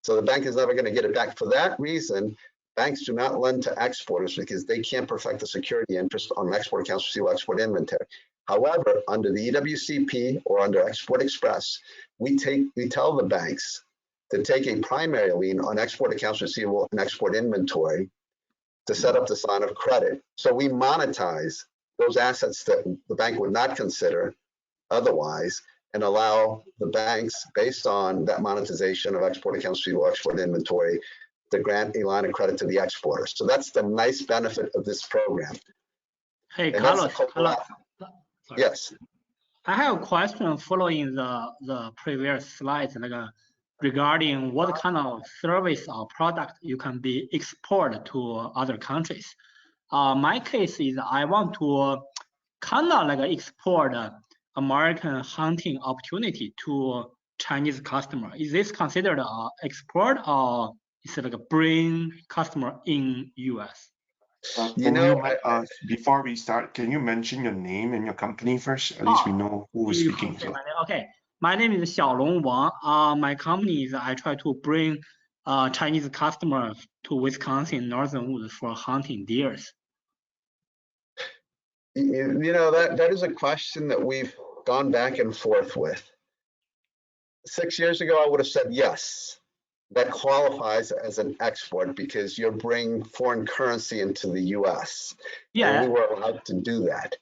So the bank is never going to get it back. For that reason, banks do not lend to exporters because they can't perfect the security interest on export accounts receivable, export inventory. However, under the EWCP or under Export Express, we tell the banks to take a primary lien on export accounts receivable and export inventory to set up this line of credit. So we monetize those assets that the bank would not consider otherwise, and allow the banks, based on that monetization of export accounts receivable, export inventory, to grant a line of credit to the exporter. So that's the nice benefit of this program. Hey, And Carlos. Yes. I have a question following the previous slides, regarding what kind of service or product you can be exported to other countries. My case is I want to kind of export American hunting opportunity to Chinese customer. Is this considered an export, or is it a bring customer in US? Before we start, can you mention your name and your company first? At least we know who is speaking. Okay, my name is Xiaolong Wang. My company is I try to bring Chinese customers to Wisconsin Northern Woods for hunting deers. That is a question that we've gone back and forth with. 6 years ago, I would have said yes. That qualifies as an export because you're bringing foreign currency into the U.S. Yeah, and we were allowed to do that.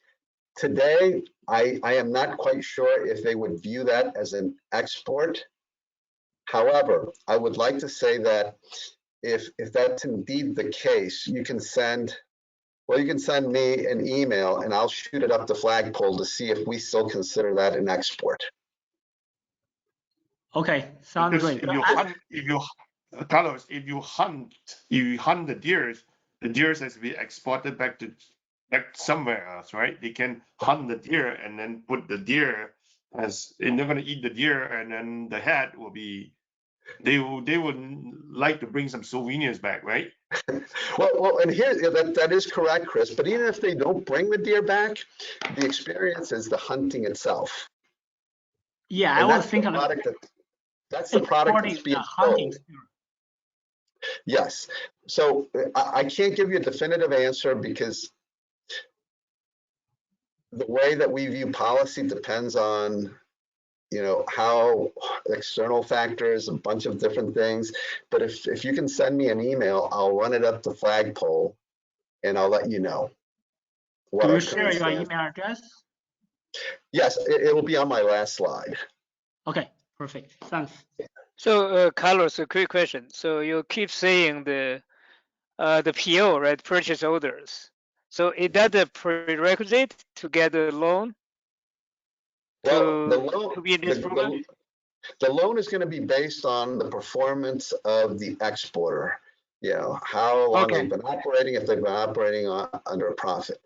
Today, I am not quite sure if they would view that as an export. However, I would like to say that if that's indeed the case, you can send me an email and I'll shoot it up the flagpole to see if we still consider that an export. Okay, sounds great. Carlos, if you hunt the deer has to be exported back somewhere else, right? They can hunt the deer and then put the deer as, and they're going to eat the deer, and then the head will be. They would like to bring some souvenirs back, right? Well, and here that is correct, Chris. But even if they don't bring the deer back, the experience is the hunting itself. Yeah, and I was thinking that's the product that's being sold. Yes. So I can't give you a definitive answer because the way that we view policy depends on how external factors, a bunch of different things. But if you can send me an email, I'll run it up the flagpole and I'll let you know. Do you share your email address? Yes, it'll be on my last slide. Okay, perfect. Thanks. So, Carlos, a quick question. So you keep saying the PO, right? Purchase orders. So is that a prerequisite to get a loan? Well, To be in this program? The loan is going to be based on the performance of the exporter. How long they've been operating, if they've been operating under a profit.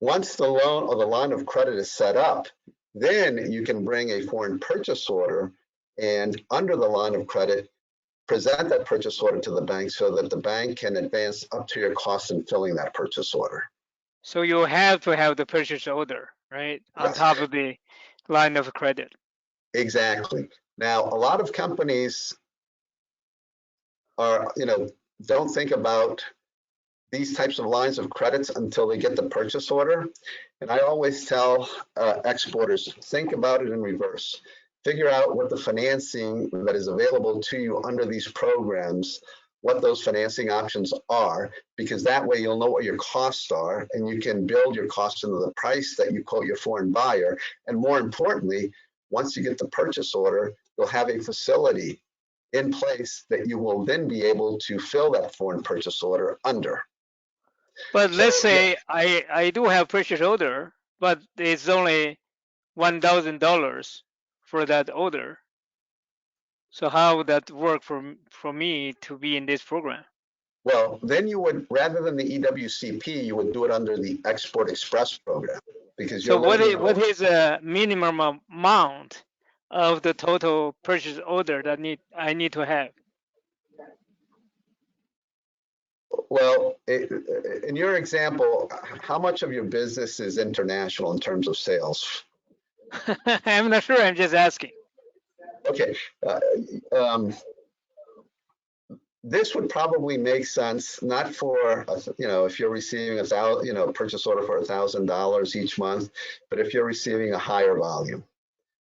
Once the loan or the line of credit is set up, then you can bring a foreign purchase order and under the line of credit, present that purchase order to the bank so that the bank can advance up to your cost in filling that purchase order. So you have to have the purchase order, right? On top of the line of credit. Exactly. Now, a lot of companies are, don't think about these types of lines of credits until they get the purchase order. And I always tell exporters, think about it in reverse. Figure out what the financing that is available to you under these programs, what those financing options are, because that way you'll know what your costs are and you can build your costs into the price that you quote your foreign buyer. And more importantly, once you get the purchase order, you'll have a facility in place that you will then be able to fill that foreign purchase order under. But let's say I do have purchase order, but it's only $1,000 for that order. So how would that work for me to be in this program? Well, then you would, rather than the EWCP, you would do it under the Export Express program, because so what is a minimum amount of the total purchase order that I need to have? Well, in your example, how much of your business is international in terms of sales? I'm not sure. I'm just asking. Okay. This would probably make sense, not for, if you're receiving a purchase order for $1,000 each month, but if you're receiving a higher volume.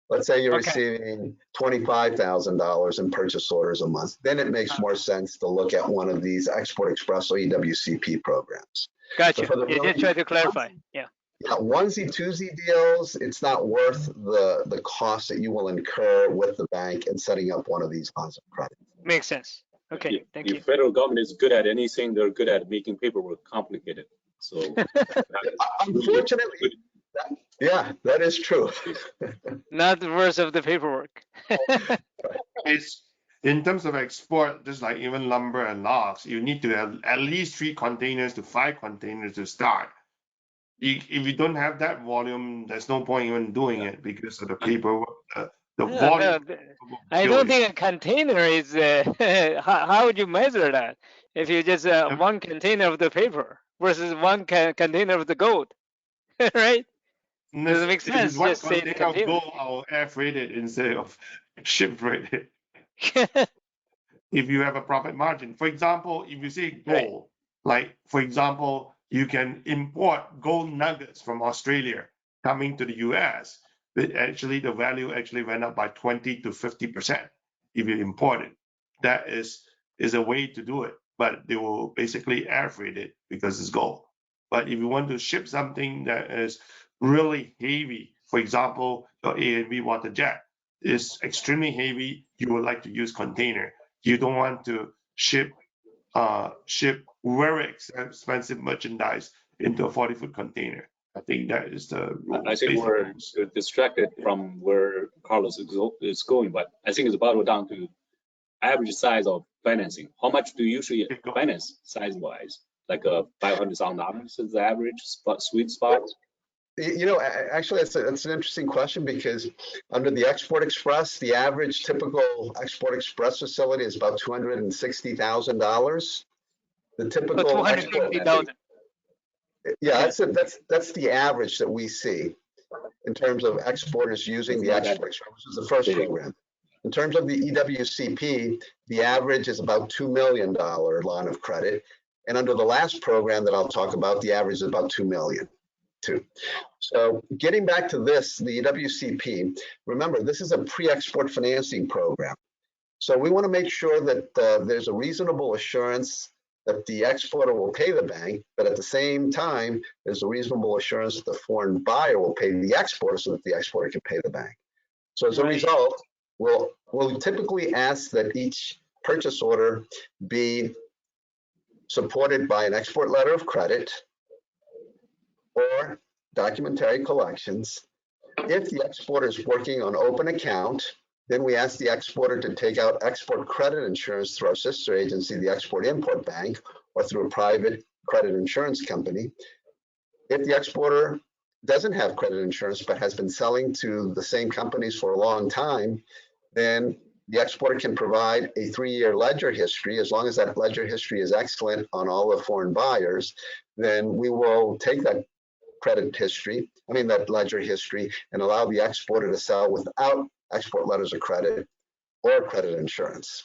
Let's say you're receiving $25,000 in purchase orders a month, then it makes more sense to look at one of these Export Express or EWCP programs. Gotcha. Just try to clarify. Yeah, onesie twosie deals, it's not worth the cost that you will incur with the bank in setting up one of these lines of credit. Makes sense. Okay, thank you. The federal government is good at anything. They're good at making paperwork complicated. So unfortunately, yeah, that is true. Not the worst of the paperwork. It's in terms of export, just like even lumber and logs, you need to have at least 3 containers to 5 containers to start. If you don't have that volume, there's no point even doing it because of the paperwork. The volume. I don't think a container is. How would you measure that? If you just one container of the paper versus one container of the gold, right? Does it make sense? One just say the container container. of gold, I'll air freight it instead of ship freight it. If you have a profit margin, for example, if you say gold, like for example, you can import gold nuggets from Australia coming to the US. Actually, the value actually went up by 20 to 50% if you import it. That is a way to do it, but they will basically air freight it because it's gold. But if you want to ship something that is really heavy, for example, your A&V water jet is extremely heavy, you would like to use container. You don't want to ship very expensive merchandise into a 40-foot container. I think that is the rule. I think we're distracted from where Carlos is going, but I think it's bottled down to average size of financing. How much do you usually finance size-wise? Like $500,000 is the average sweet spot? Actually, that's an interesting question because under the Export Express, the average typical Export Express facility is about $260,000. The typical $260,000. Yeah, that's the average that we see in terms of exporters using the Export Express, which is the first program. In terms of the EWCP, the average is about $2 million line of credit. And under the last program that I'll talk about, the average is about $2 million. too. So getting back to this, the WCP, remember, this is a pre-export financing program. So we want to make sure that there's a reasonable assurance that the exporter will pay the bank, but at the same time, there's a reasonable assurance that the foreign buyer will pay the exporter so that the exporter can pay the bank. So as a result, we'll typically ask that each purchase order be supported by an export letter of credit or documentary collections. If the exporter is working on open account, then we ask the exporter to take out export credit insurance through our sister agency, the Export-Import Bank, or through a private credit insurance company. If the exporter doesn't have credit insurance but has been selling to the same companies for a long time, then the exporter can provide a 3-year ledger history. As long as that ledger history is excellent on all the foreign buyers, then we will take that that ledger history, and allow the exporter to sell without export letters of credit or credit insurance.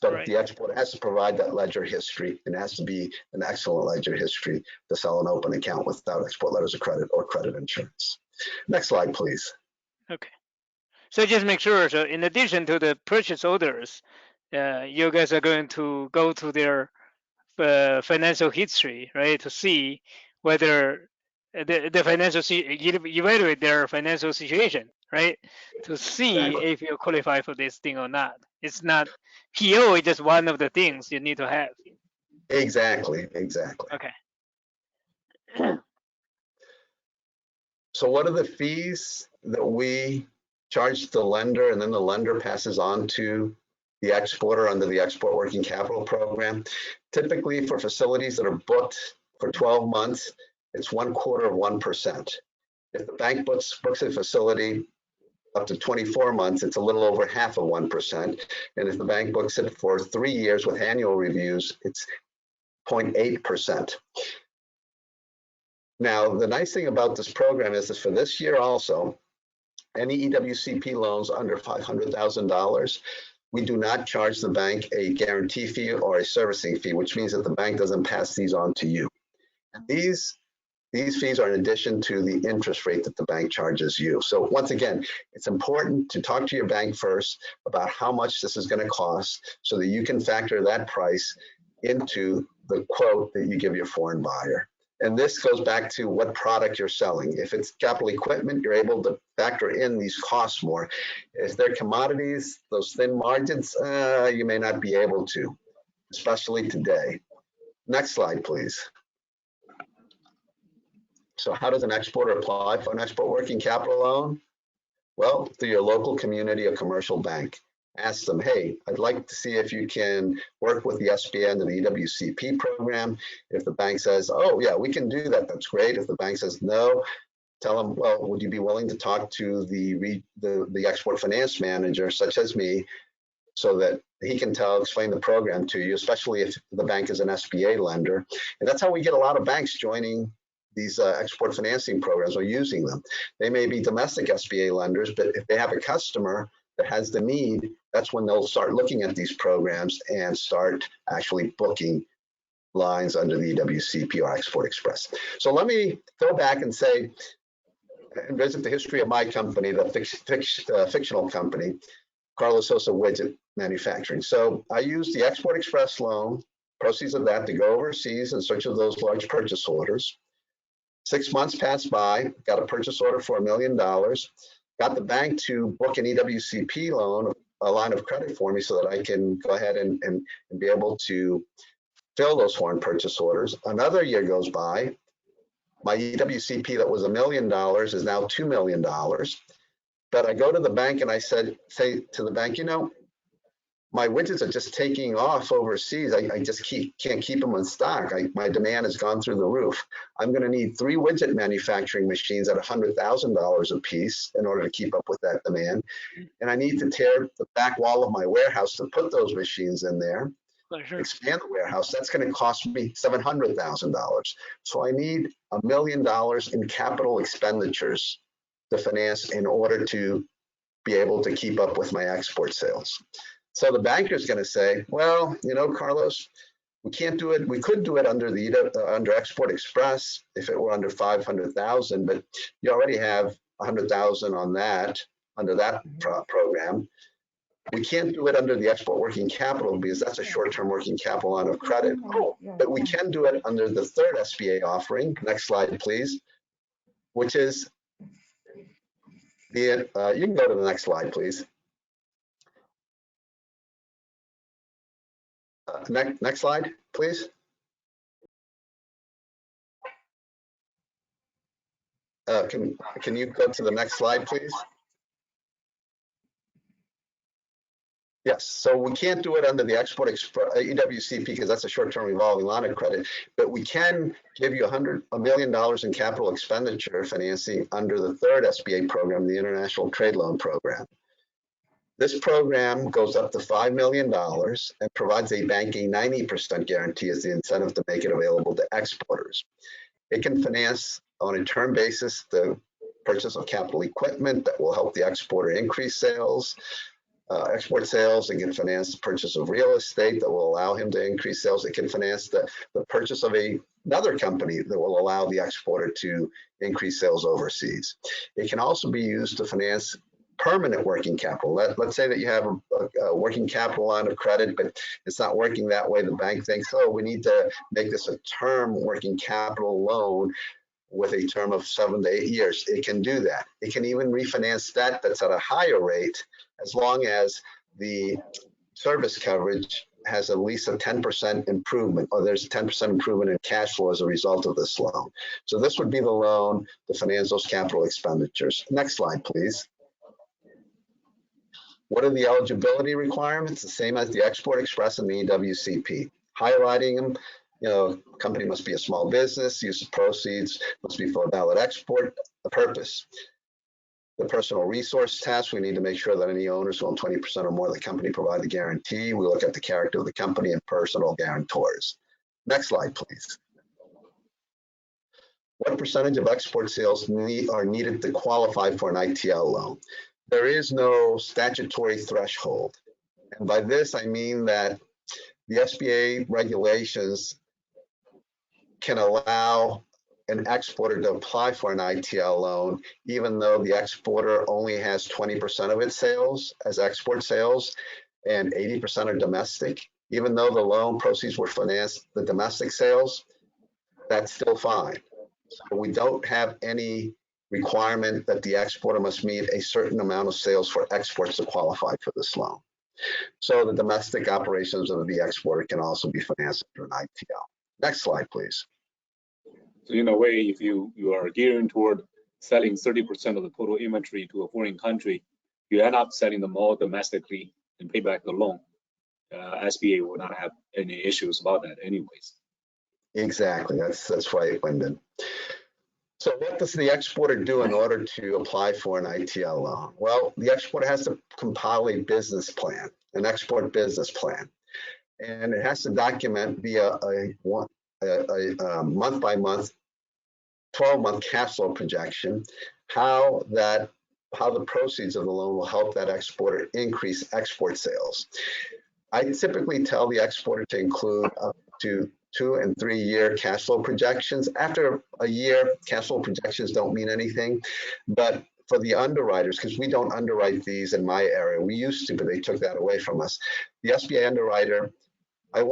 But the exporter has to provide that ledger history, and it has to be an excellent ledger history to sell an open account without export letters of credit or credit insurance. Next slide, please. Okay. So just make sure, so in addition to the purchase orders, you guys are going to go to their financial history, right, to see whether the financial, evaluate their financial situation, right, to see if you qualify for this thing or not. It's not, PO is just one of the things you need to have. Exactly. Okay. So what are the fees that we charge the lender, and then the lender passes on to the exporter under the Export Working Capital Program? Typically for facilities that are booked for 12 months, it's 1/4%. If the bank books a facility up to 24 months, it's a little over 1/2%. And if the bank books it for 3 years with annual reviews, it's 0.8%. Now, the nice thing about this program is that for this year also, any EWCP loans under $500,000, we do not charge the bank a guarantee fee or a servicing fee, which means that the bank doesn't pass these on to you. And these fees are in addition to the interest rate that the bank charges you. So once again, it's important to talk to your bank first about how much this is going to cost so that you can factor that price into the quote that you give your foreign buyer. And this goes back to what product you're selling. If it's capital equipment, you're able to factor in these costs more. If they're commodities, those thin margins, you may not be able to, especially today. Next slide, please. So how does an exporter apply for an export working capital loan? Well, through your local community or commercial bank. Ask them, hey, I'd like to see if you can work with the SBA under the EWCP program. If the bank says, oh yeah, we can do that, that's great. If the bank says no, tell them, well, would you be willing to talk to the export finance manager, such as me, so that he can explain the program to you, especially if the bank is an SBA lender. And that's how we get a lot of banks joining these export financing programs or using them. They may be domestic SBA lenders, but if they have a customer that has the need, that's when they'll start looking at these programs and start actually booking lines under the EWCP or Export Express. So let me go back and say, and visit the history of my company, the fictional company, Carlos Sosa Widget Manufacturing. So I used the Export Express loan, proceeds of that, to go overseas in search of those large purchase orders. 6 months passed by, got a purchase order for $1 million, got the bank to book an EWCP loan, a line of credit for me so that I can go ahead and be able to fill those foreign purchase orders. Another year goes by. My EWCP that was $1 million is now $2 million. But I go to the bank and I say to the bank, you know, my widgets are just taking off overseas. I just can't keep them in stock. My demand has gone through the roof. I'm going to need 3 widget manufacturing machines at $100,000 a piece in order to keep up with that demand. And I need to tear the back wall of my warehouse to put those machines in there, expand the warehouse. That's going to cost me $700,000. So I need $1 million in capital expenditures to finance in order to be able to keep up with my export sales. So the banker is going to say, well, you know, Carlos, We can't do it. We could do it under under Export Express if it were under 500,000, but you already have 100,000 on that under that program. We can't do it under the export working capital because that's a short-term working capital line of credit. But we can do it under the third SBA offering. Next slide, please. Which is the you can go to the next slide, please. Next slide, please. Can you go to the next slide, please? Yes, so we can't do it under the Export Express EWCP because that's a short-term revolving line of credit, but we can give you $100 million in capital expenditure financing under the third SBA program, the International Trade Loan Program. This program goes up to $5 million and provides a bank a 90% guarantee as the incentive to make it available to exporters. It can finance on a term basis the purchase of capital equipment that will help the exporter increase sales, export sales. It can finance the purchase of real estate that will allow him to increase sales. It can finance the purchase of another company that will allow the exporter to increase sales overseas. It can also be used to finance permanent working capital. Let's say that you have a working capital line of credit, but it's not working that way. The bank thinks, oh, we need to make this a term working capital loan with a term of 7 to 8 years. It can do that. It can even refinance debt that's at a higher rate as long as the service coverage has at least a 10% improvement, or there's a 10% improvement in cash flow as a result of this loan. So this would be the loan to finance those capital expenditures. Next slide, please. What are the eligibility requirements? The same as the Export Express and the EWCP. Highlighting them, company must be a small business, use of proceeds must be for a valid export purpose. The personal resource test, we need to make sure that any owners who own 20% or more of the company provide the guarantee. We look at the character of the company and personal guarantors. Next slide, please. What percentage of export sales are needed to qualify for an ITL loan? There is no statutory threshold. And by this, I mean that the SBA regulations can allow an exporter to apply for an ITL loan, even though the exporter only has 20% of its sales as export sales and 80% are domestic. Even though the loan proceeds were financed the domestic sales, that's still fine. So we don't have any requirement that the exporter must meet a certain amount of sales for exports to qualify for this loan. So the domestic operations of the exporter can also be financed through an ITL. Next slide, please. So in a way, if you are gearing toward selling 30% of the total inventory to a foreign country, you end up selling them all domestically and pay back the loan. SBA will not have any issues about that anyways. Exactly, that's right, Wyndon. So what does the exporter do in order to apply for an ITL loan? Well, the exporter has to compile a business plan, an export business plan, and it has to document via a month-by-month, 12-month cash flow projection how the proceeds of the loan will help that exporter increase export sales. I typically tell the exporter to include up to 2- and 3-year cash flow projections. After a year, cash flow projections don't mean anything, but for the underwriters, because we don't underwrite these in my area, we used to, but they took that away from us. The SBA underwriter, I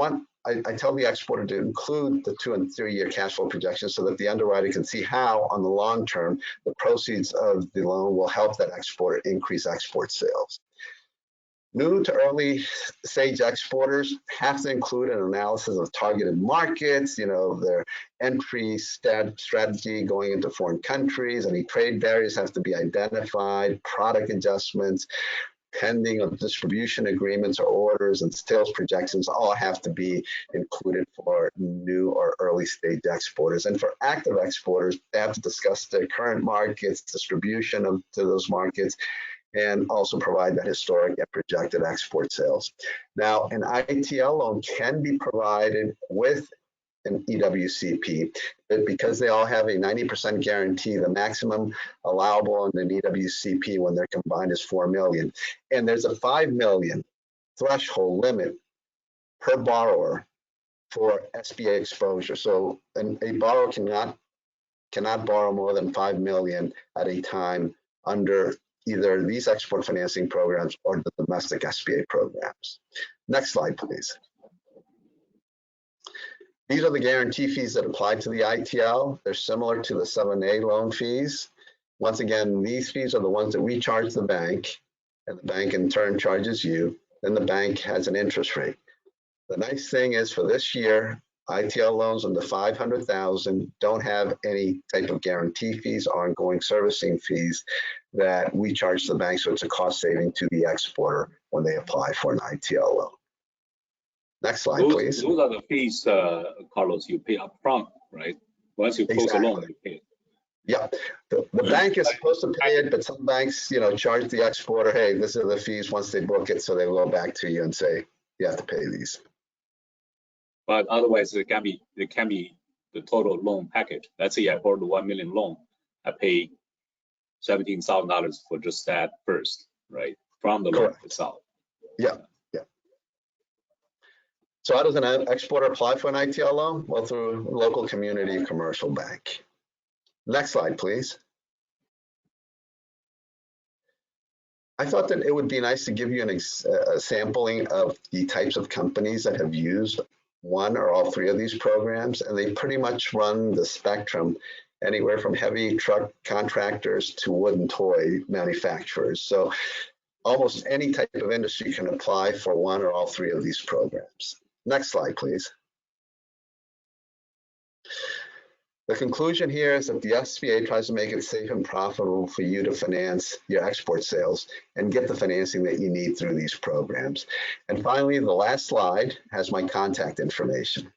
tell the exporter to include the 2- and 3-year cash flow projections so that the underwriter can see how, on the long term, the proceeds of the loan will help that exporter increase export sales. New to early stage exporters have to include an analysis of targeted markets, their entry strategy going into foreign countries, any trade barriers have to be identified, product adjustments, pending of distribution agreements or orders and sales projections all have to be included for new or early stage exporters. And for active exporters, they have to discuss their current markets, distribution to those markets, and also provide that historic and projected export sales. Now, an ITL loan can be provided with an EWCP, but because they all have a 90% guarantee, the maximum allowable on an EWCP when they're combined is $4 million. And there's a $5 million threshold limit per borrower for SBA exposure. So a borrower cannot borrow more than $5 million at a time under either these export financing programs or the domestic SBA programs. Next slide, please. These are the guarantee fees that apply to the ITL. They're similar to the 7A loan fees. Once again, these fees are the ones that we charge the bank, and the bank in turn charges you. Then the bank has an interest rate. The nice thing is for this year, ITL loans under $500,000 don't have any type of guarantee fees, ongoing servicing fees that we charge the bank. So it's a cost saving to the exporter when they apply for an ITL loan. Next slide, please. Those are the fees, Carlos, you pay upfront, right? Once you close a loan, you pay it. Yeah, the bank is supposed to pay it, but some banks, charge the exporter, hey, this are the fees once they book it, so they will go back to you and say, you have to pay these. But otherwise, it can be the total loan package. Let's say I borrowed $1 million loan, I pay $17,000 for just that first, right? From the loan itself. Yeah. So how does an exporter apply for an ITL loan? Well, through a local community commercial bank. Next slide, please. I thought that it would be nice to give you a sampling of the types of companies that have used one or all three of these programs, and they pretty much run the spectrum anywhere from heavy truck contractors to wood and toy manufacturers. So almost any type of industry can apply for one or all three of these programs. Next slide, please. The conclusion here is that the SBA tries to make it safe and profitable for you to finance your export sales and get the financing that you need through these programs. And finally, the last slide has my contact information.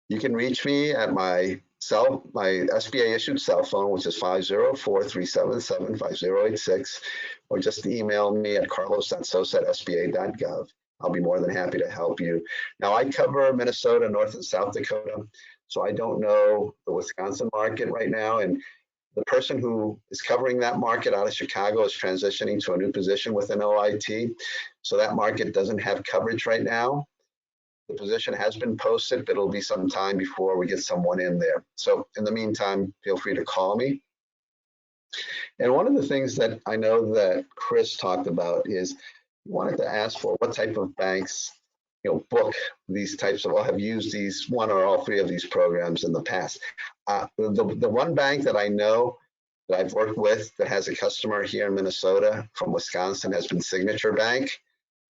You can reach me at my SBA issued cell phone, which is 504-377-5086, or just email me at carlos.sosa@sba.gov. I'll be more than happy to help you. Now, I cover Minnesota, North and South Dakota, so I don't know the Wisconsin market right now. And the person who is covering that market out of Chicago is transitioning to a new position within OIT. So that market doesn't have coverage right now. The position has been posted, but it'll be some time before we get someone in there. So in the meantime, feel free to call me. And one of the things that I know that Chris talked about is he wanted to ask for what type of banks, book these types of, or have used these one or all three of these programs in the past. The one bank that I know that I've worked with that has a customer here in Minnesota from Wisconsin has been Signature Bank.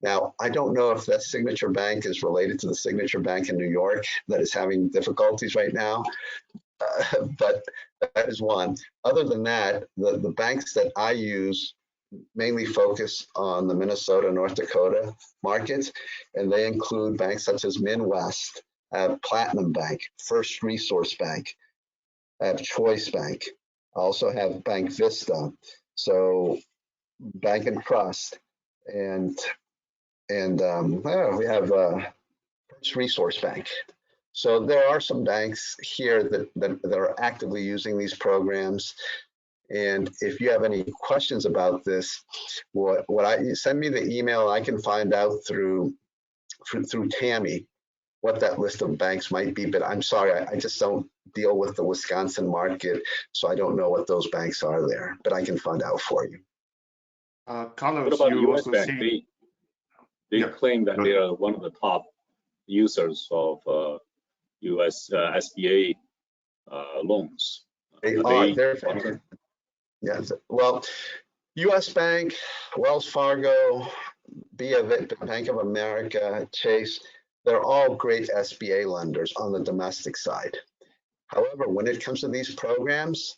Now, I don't know if that Signature Bank is related to the Signature Bank in New York that is having difficulties right now, but that is one. Other than that, the banks that I use mainly focus on the Minnesota, North Dakota markets, and they include banks such as Midwest, Platinum Bank, First Resource Bank, Choice Bank. I also have Bank Vista, so Bank and Trust, and we have First Resource Bank. So there are some banks here that are actively using these programs. And if you have any questions about this, send me the email. I can find out through Tammy what that list of banks might be. But I'm sorry, I just don't deal with the Wisconsin market, so I don't know what those banks are there. But I can find out for you. Carlos, what about you US also Bank? see. They claim that they are one of the top users of US SBA loans. They're yes. Well, US Bank, Wells Fargo, Bank of America, Chase, they're all great SBA lenders on the domestic side. However, when it comes to these programs,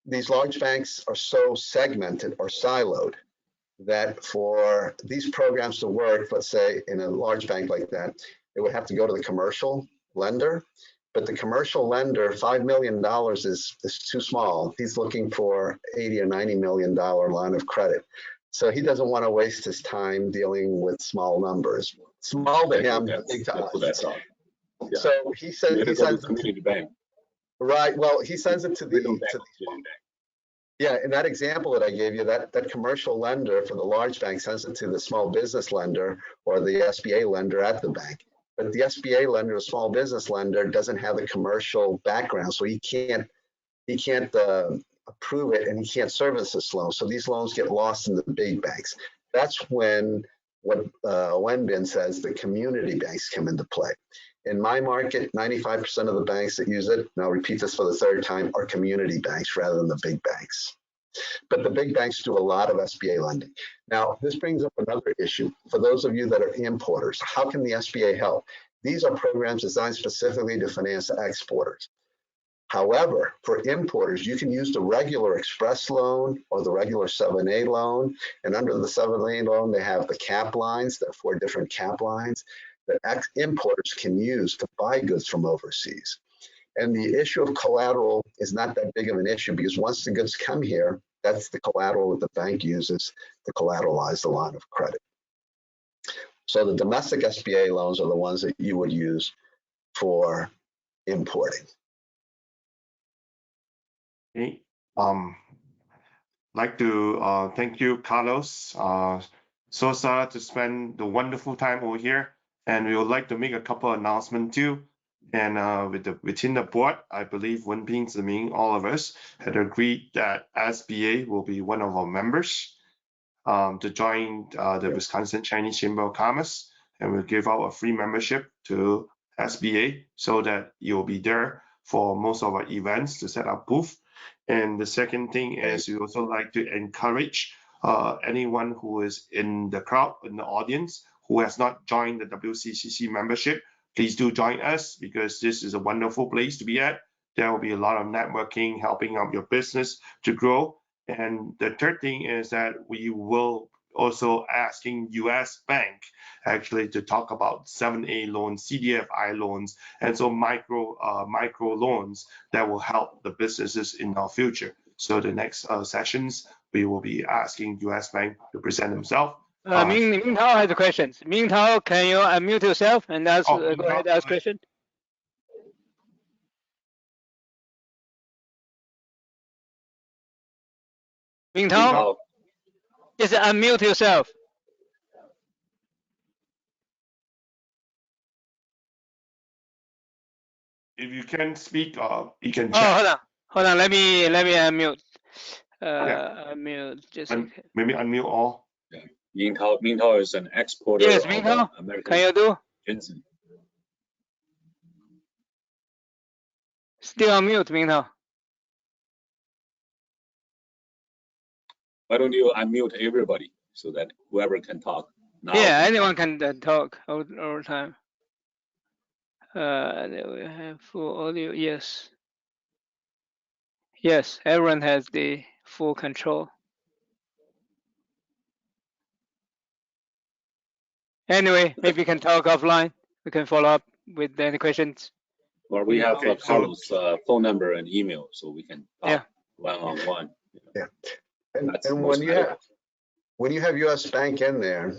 these large banks are so segmented or siloed that for these programs to work, let's say in a large bank like that, it would have to go to the commercial lender. But the commercial lender, $5 million is too small. He's looking for $80 or $90 million line of credit. So he doesn't want to waste his time dealing with small numbers. Small to him, big to us. Yeah. So he sends community bank. Right. Well, he sends it to the Yeah, in that example that I gave you, that commercial lender for the large bank sends it to the small business lender or the SBA lender at the bank. But the SBA lender, the small business lender, doesn't have the commercial background, so he can't approve it and he can't service this loan. So these loans get lost in the big banks. That's when what Wenbin says the community banks come into play. In my market, 95% of the banks that use it, and I'll repeat this for the third time, are community banks rather than the big banks. But the big banks do a lot of SBA lending. Now, this brings up another issue. For those of you that are importers, how can the SBA help? These are programs designed specifically to finance exporters. However, for importers, you can use the regular Express loan or the regular 7A loan. And under the 7A loan, they have the cap lines. There are 4 different cap lines that importers can use to buy goods from overseas. And the issue of collateral is not that big of an issue because once the goods come here, that's the collateral that the bank uses to collateralize the line of credit. So the domestic SBA loans are the ones that you would use for importing. Okay. Like to thank you, Carlos Sosa, to spend the wonderful time over here. And we would like to make a couple announcements too. And within the board, I believe Wenbin, Ziming, all of us had agreed that SBA will be one of our members to join the Wisconsin Chinese Chamber of Commerce. And we'll give out a free membership to SBA so that you'll be there for most of our events to set up booth. And the second thing is we also like to encourage anyone who is in the crowd, in the audience, who has not joined the WCCC membership, please do join us because this is a wonderful place to be at. There will be a lot of networking, helping out your business to grow. And the third thing is that we will also asking US Bank actually to talk about 7A loans, CDFI loans, and so micro loans that will help the businesses in our future. So the next sessions, we will be asking US Bank to present themselves. Ming Tao has a question. Ming Tao, can you unmute yourself and ask, go ahead, ask question? Ming Tao, just unmute yourself. If you can speak, you can chat. Oh, hold on. Let me unmute. Unmute. Just maybe unmute all. Yeah. Ming Tao is an exporter. Yes, Ming Tao. Can you do? Jensen. Still unmute, Ming Tao. Why don't you unmute everybody so that whoever can talk now? Yeah, anyone can talk all the time. We have full audio. Yes. Yes, everyone has the full control. Anyway, maybe you can talk offline. We can follow up with any questions. Or we have Carlos' phone number and email, so we can talk one-on-one. Yeah. And when you have US Bank in there,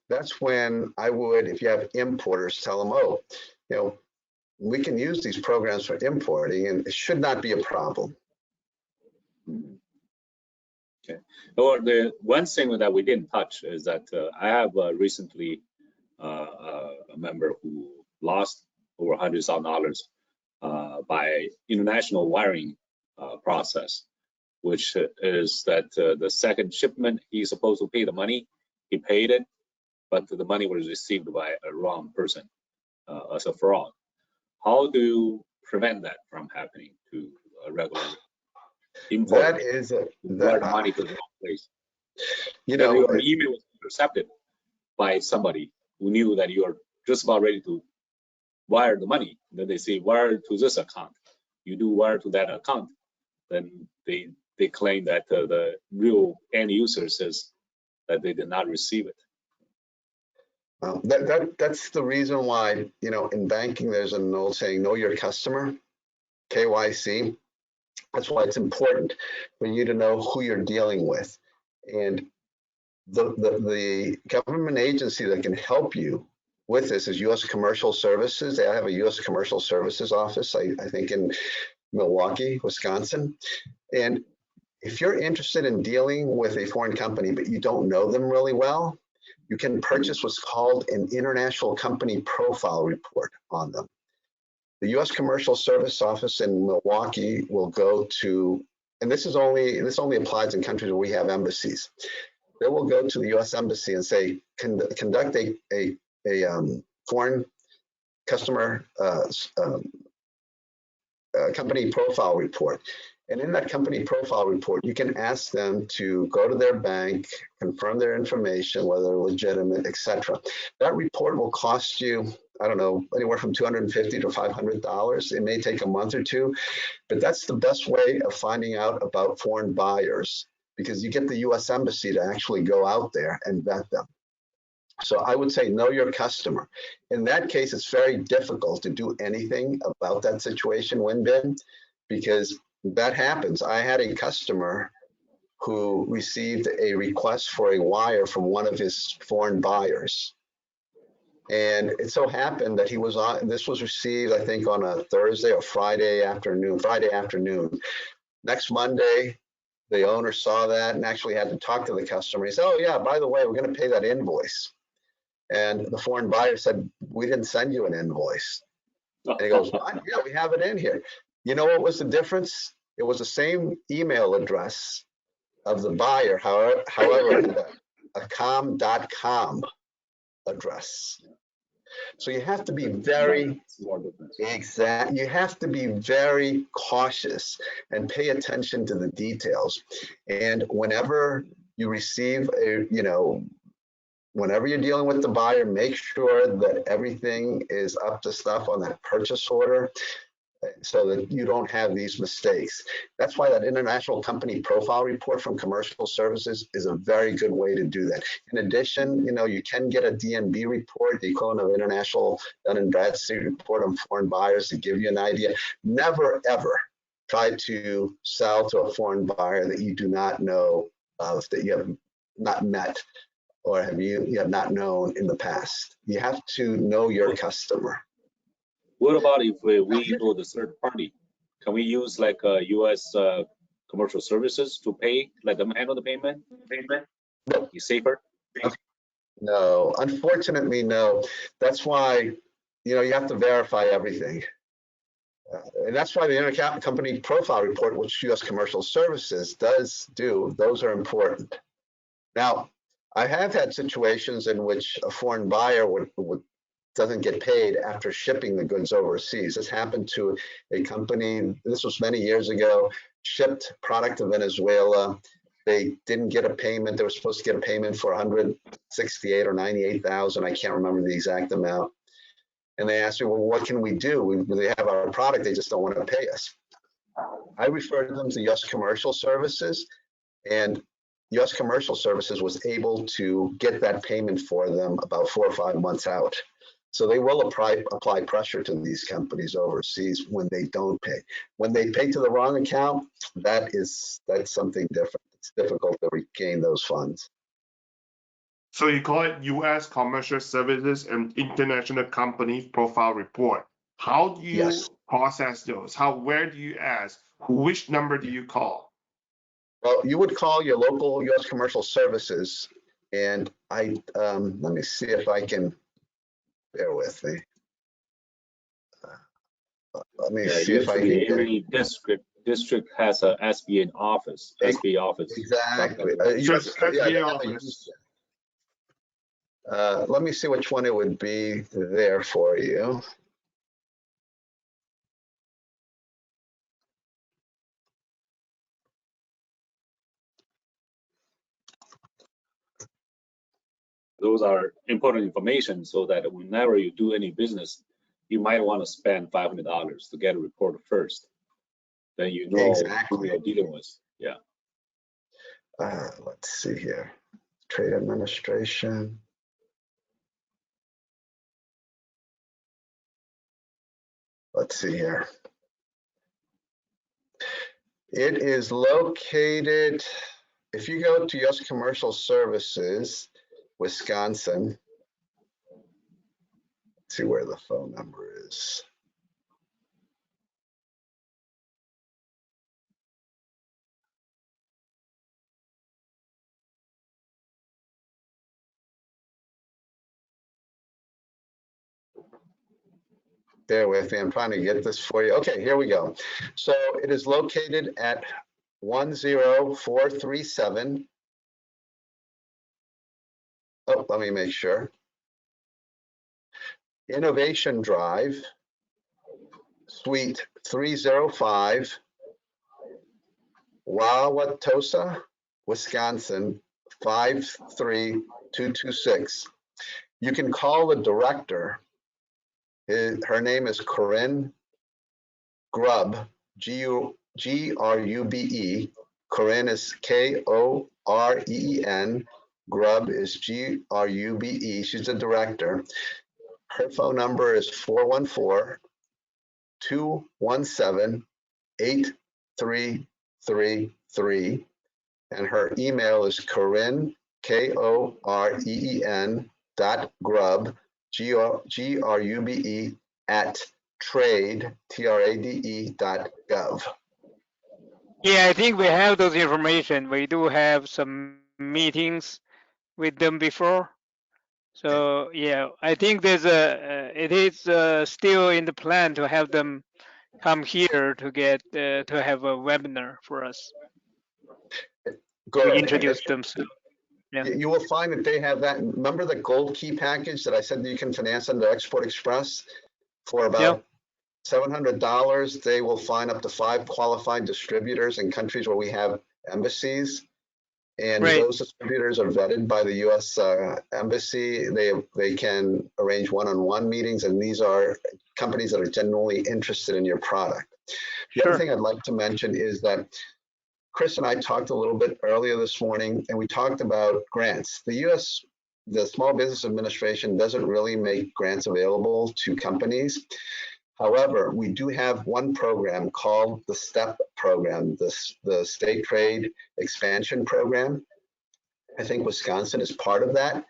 that's when I would, if you have importers, tell them, oh, you know, we can use these programs for importing and it should not be a problem. Okay. Or the one thing that we didn't touch is that I have recently a member who lost over $100,000 by international wiring process, which is that the second shipment, he's supposed to pay the money, he paid it, but the money was received by a wrong person as a fraud. How do you prevent that from happening to a regular importer? That is wire the money to the wrong place. You know, your email was intercepted by somebody who knew that you are just about ready to wire the money. Then they say wire to this account. You do wire to that account. Then they claim that the real end user says that they did not receive it. That's the reason why, you know, in banking, there's an old saying, know your customer, KYC. That's why it's important for you to know who you're dealing with. And the government agency that can help you with this is U.S. Commercial Services. They have a U.S. Commercial Services office, I think in Milwaukee, Wisconsin. And if you're interested in dealing with a foreign company, but you don't know them really well, you can purchase what's called an international company profile report on them. The U.S. Commercial Service Office in Milwaukee will go to, and this only applies in countries where we have embassies. They will go to the U.S. Embassy and say, conduct a foreign customer company profile report. And in that company profile report, you can ask them to go to their bank, confirm their information, whether they're legitimate, etc. That report will cost you, I don't know, anywhere from $250 to $500. It may take a month or two, but that's the best way of finding out about foreign buyers, because you get the U.S. Embassy to actually go out there and vet them. So I would say know your customer. In that case, it's very difficult to do anything about that situation, Winbin, because that happens. I had a customer who received a request for a wire from one of his foreign buyers. And it so happened that he was on, this was received, I think, on a Thursday or Friday afternoon. Next Monday, the owner saw that and actually had to talk to the customer. He said, oh yeah, by the way, we're going to pay that invoice. And the foreign buyer said, we didn't send you an invoice. And he goes, yeah, we have it in here. You know what was the difference? It was the same email address of the buyer, however, a com.com address. So you have to be very you have to be very cautious and pay attention to the details. And whenever you receive whenever you're dealing with the buyer, make sure that everything is up to stuff on that purchase order, so that you don't have these mistakes. That's why that international company profile report from Commercial Services is a very good way to do that. In addition, you can get a DNB report, the equivalent of International Dun & Bradstreet report on foreign buyers, to give you an idea. Never, ever try to sell to a foreign buyer that you do not know of, that you have not met, or you have not known in the past. You have to know your customer. What about if we go the third party? Can we use like U.S. Commercial Services to pay, let them handle the payment? No. Be safer? No, unfortunately, no. That's why, you have to verify everything. And that's why the intercompany profile report, which U.S. Commercial Services does do, those are important. Now, I have had situations in which a foreign buyer doesn't get paid after shipping the goods overseas. This happened to a company, this was many years ago, shipped product to Venezuela. They didn't get a payment. They were supposed to get a payment for $168,000 or $98,000. I can't remember the exact amount. And they asked me, well, what can we do? They have our product, they just don't want to pay us. I referred them to U.S. Commercial Services, and U.S. Commercial Services was able to get that payment for them about 4 or 5 months out. So they will apply pressure to these companies overseas when they don't pay. When they pay to the wrong account, that's something different. It's difficult to regain those funds. So you call it U.S. Commercial Services and International Company Profile Report. How do you process those? Where do you ask? Which number do you call? Well, you would call your local U.S. Commercial Services, and let me see if I can. Bear with me. Let me see if I can. Every district has a SBA office. SBA office. Exactly. Let me see which one it would be there for you. Those are important information, so that whenever you do any business, you might want to spend $500 to get a report first. Then you know who you're dealing with. Yeah. Let's see here. Trade administration. Let's see here. It is located, if you go to U.S. Commercial Services, Wisconsin, let's see where the phone number is. Bear with me, I'm trying to get this for you. Okay, here we go. So it is located at 10437. Oh, let me make sure. Innovation Drive, Suite 305, Wauwatosa, Wisconsin, 53226. You can call the director. Her name is Corinne Grube, Grube. Corinne is Koren. Grube is Grube. She's the director. Her phone number is 414-217-8333. And her email is Corinne, Koren .grube, Grube at trade.gov. Yeah, I think we have those information. We do have some meetings with them before. So yeah, I think there's it is still in the plan to have them come here to get to have a webinar for us to Good. introduce themselves. Yeah. You will find that they have that. Remember the gold key package that I said that you can finance under Export Express for about $700? They will find up to 5 qualified distributors in countries where we have embassies. And Right. those distributors are vetted by the U.S. Embassy. They can arrange one-on-one meetings, and these are companies that are genuinely interested in your product. The other thing I'd like to mention is that Chris and I talked a little bit earlier this morning, and we talked about grants. The Small Business Administration doesn't really make grants available to companies. However, we do have one program called the STEP program, the State Trade Expansion Program. I think Wisconsin is part of that.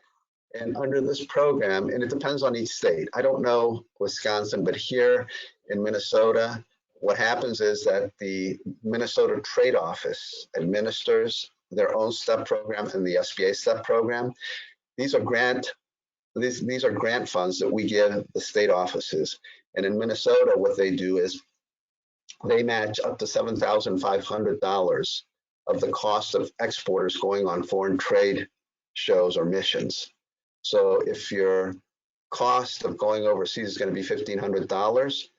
And under this program, and it depends on each state. I don't know Wisconsin, but here in Minnesota, what happens is that the Minnesota Trade Office administers their own STEP program and the SBA STEP program. These are grant funds that we give the state offices. And in Minnesota, what they do is they match up to $7,500 of the cost of exporters going on foreign trade shows or missions. So if your cost of going overseas is going to be $1,500,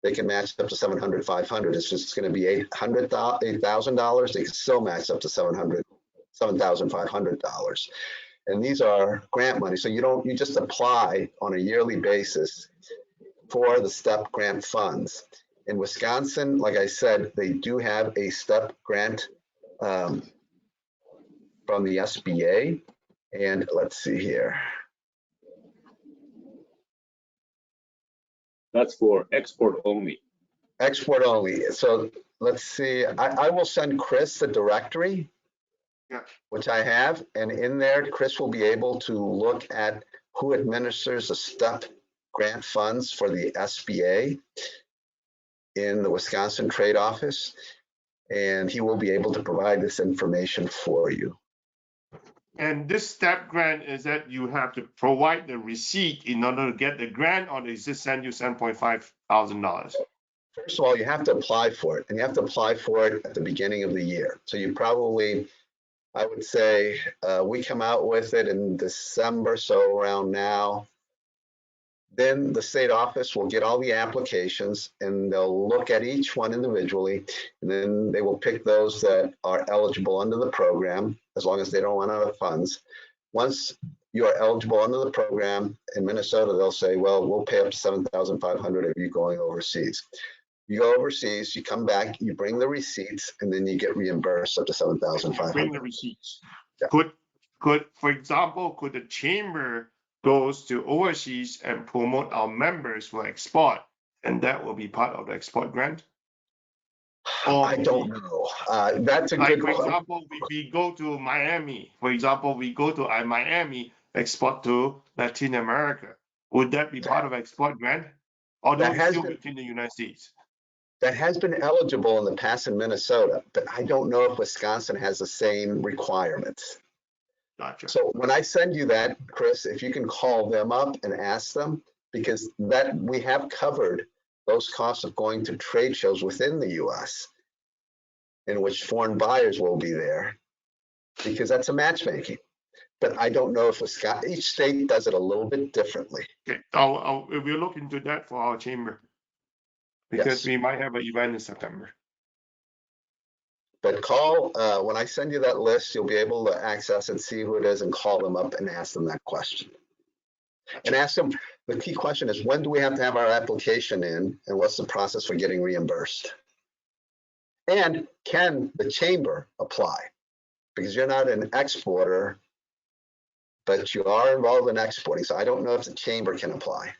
they can match up to $700, $500. It's just going to be $8,000. They can still match up to $7,500. And these are grant money. So you just apply on a yearly basis for the STEP grant funds. In Wisconsin, like I said, they do have a STEP grant from the SBA. And let's see here. That's for export only. Export only. So let's see. I will send Chris the directory, which I have. And in there, Chris will be able to look at who administers the STEP grant funds for the SBA in the Wisconsin Trade Office. And he will be able to provide this information for you. And this STEP grant is that you have to provide the receipt in order to get the grant, or does it send you $7,500? First of all, you have to apply for it, and you have to apply for it at the beginning of the year. So you probably, I would say, we come out with it in December, so around now. Then the state office will get all the applications and they'll look at each one individually, and then they will pick those that are eligible under the program, as long as they don't run out of funds. Once you are eligible under the program in Minnesota, they'll say, well, we'll pay up to $7,500 if you're going overseas. You go overseas, you come back, you bring the receipts, and then you get reimbursed up to $7,500. Bring the receipts. Yeah. Could, for example, could the chamber goes to overseas and promote our members for export, and that will be part of the export grant? I don't know. That's a good question. For example, we go to Miami. For example, we go to Miami, export to Latin America. Would that be part of export grant? Or that has still within the United States? That has been eligible in the past in Minnesota, but I don't know if Wisconsin has the same requirements. Gotcha. So when I send you that, Chris, if you can call them up and ask them, because that we have covered those costs of going to trade shows within the US in which foreign buyers will be there, because that's a matchmaking. But I don't know if each state does it a little bit differently. Okay, we'll look into that for our chamber, because Yes. we might have an event in September. But call, when I send you that list, you'll be able to access and see who it is and call them up and ask them that question. And ask them, the key question is, when do we have to have our application in and what's the process for getting reimbursed? And can the chamber apply? Because you're not an exporter, but you are involved in exporting. So I don't know if the chamber can apply.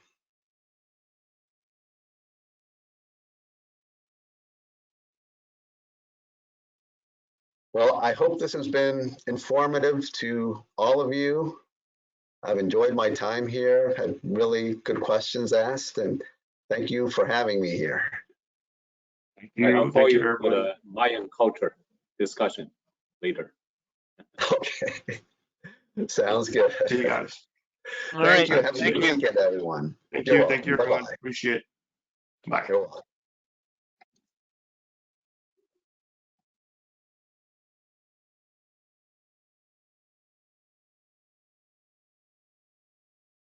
Well, I hope this has been informative to all of you. I've enjoyed my time here, had really good questions asked, and thank you for having me here. I'll call Thank you, you for everybody. the Mayan culture discussion later. Okay, sounds good. See you guys. All right. Thank you. Have a Thank good you. weekend, everyone. Thank You're you. welcome. Thank you, everyone. Bye-bye. Appreciate it. Bye. You're welcome.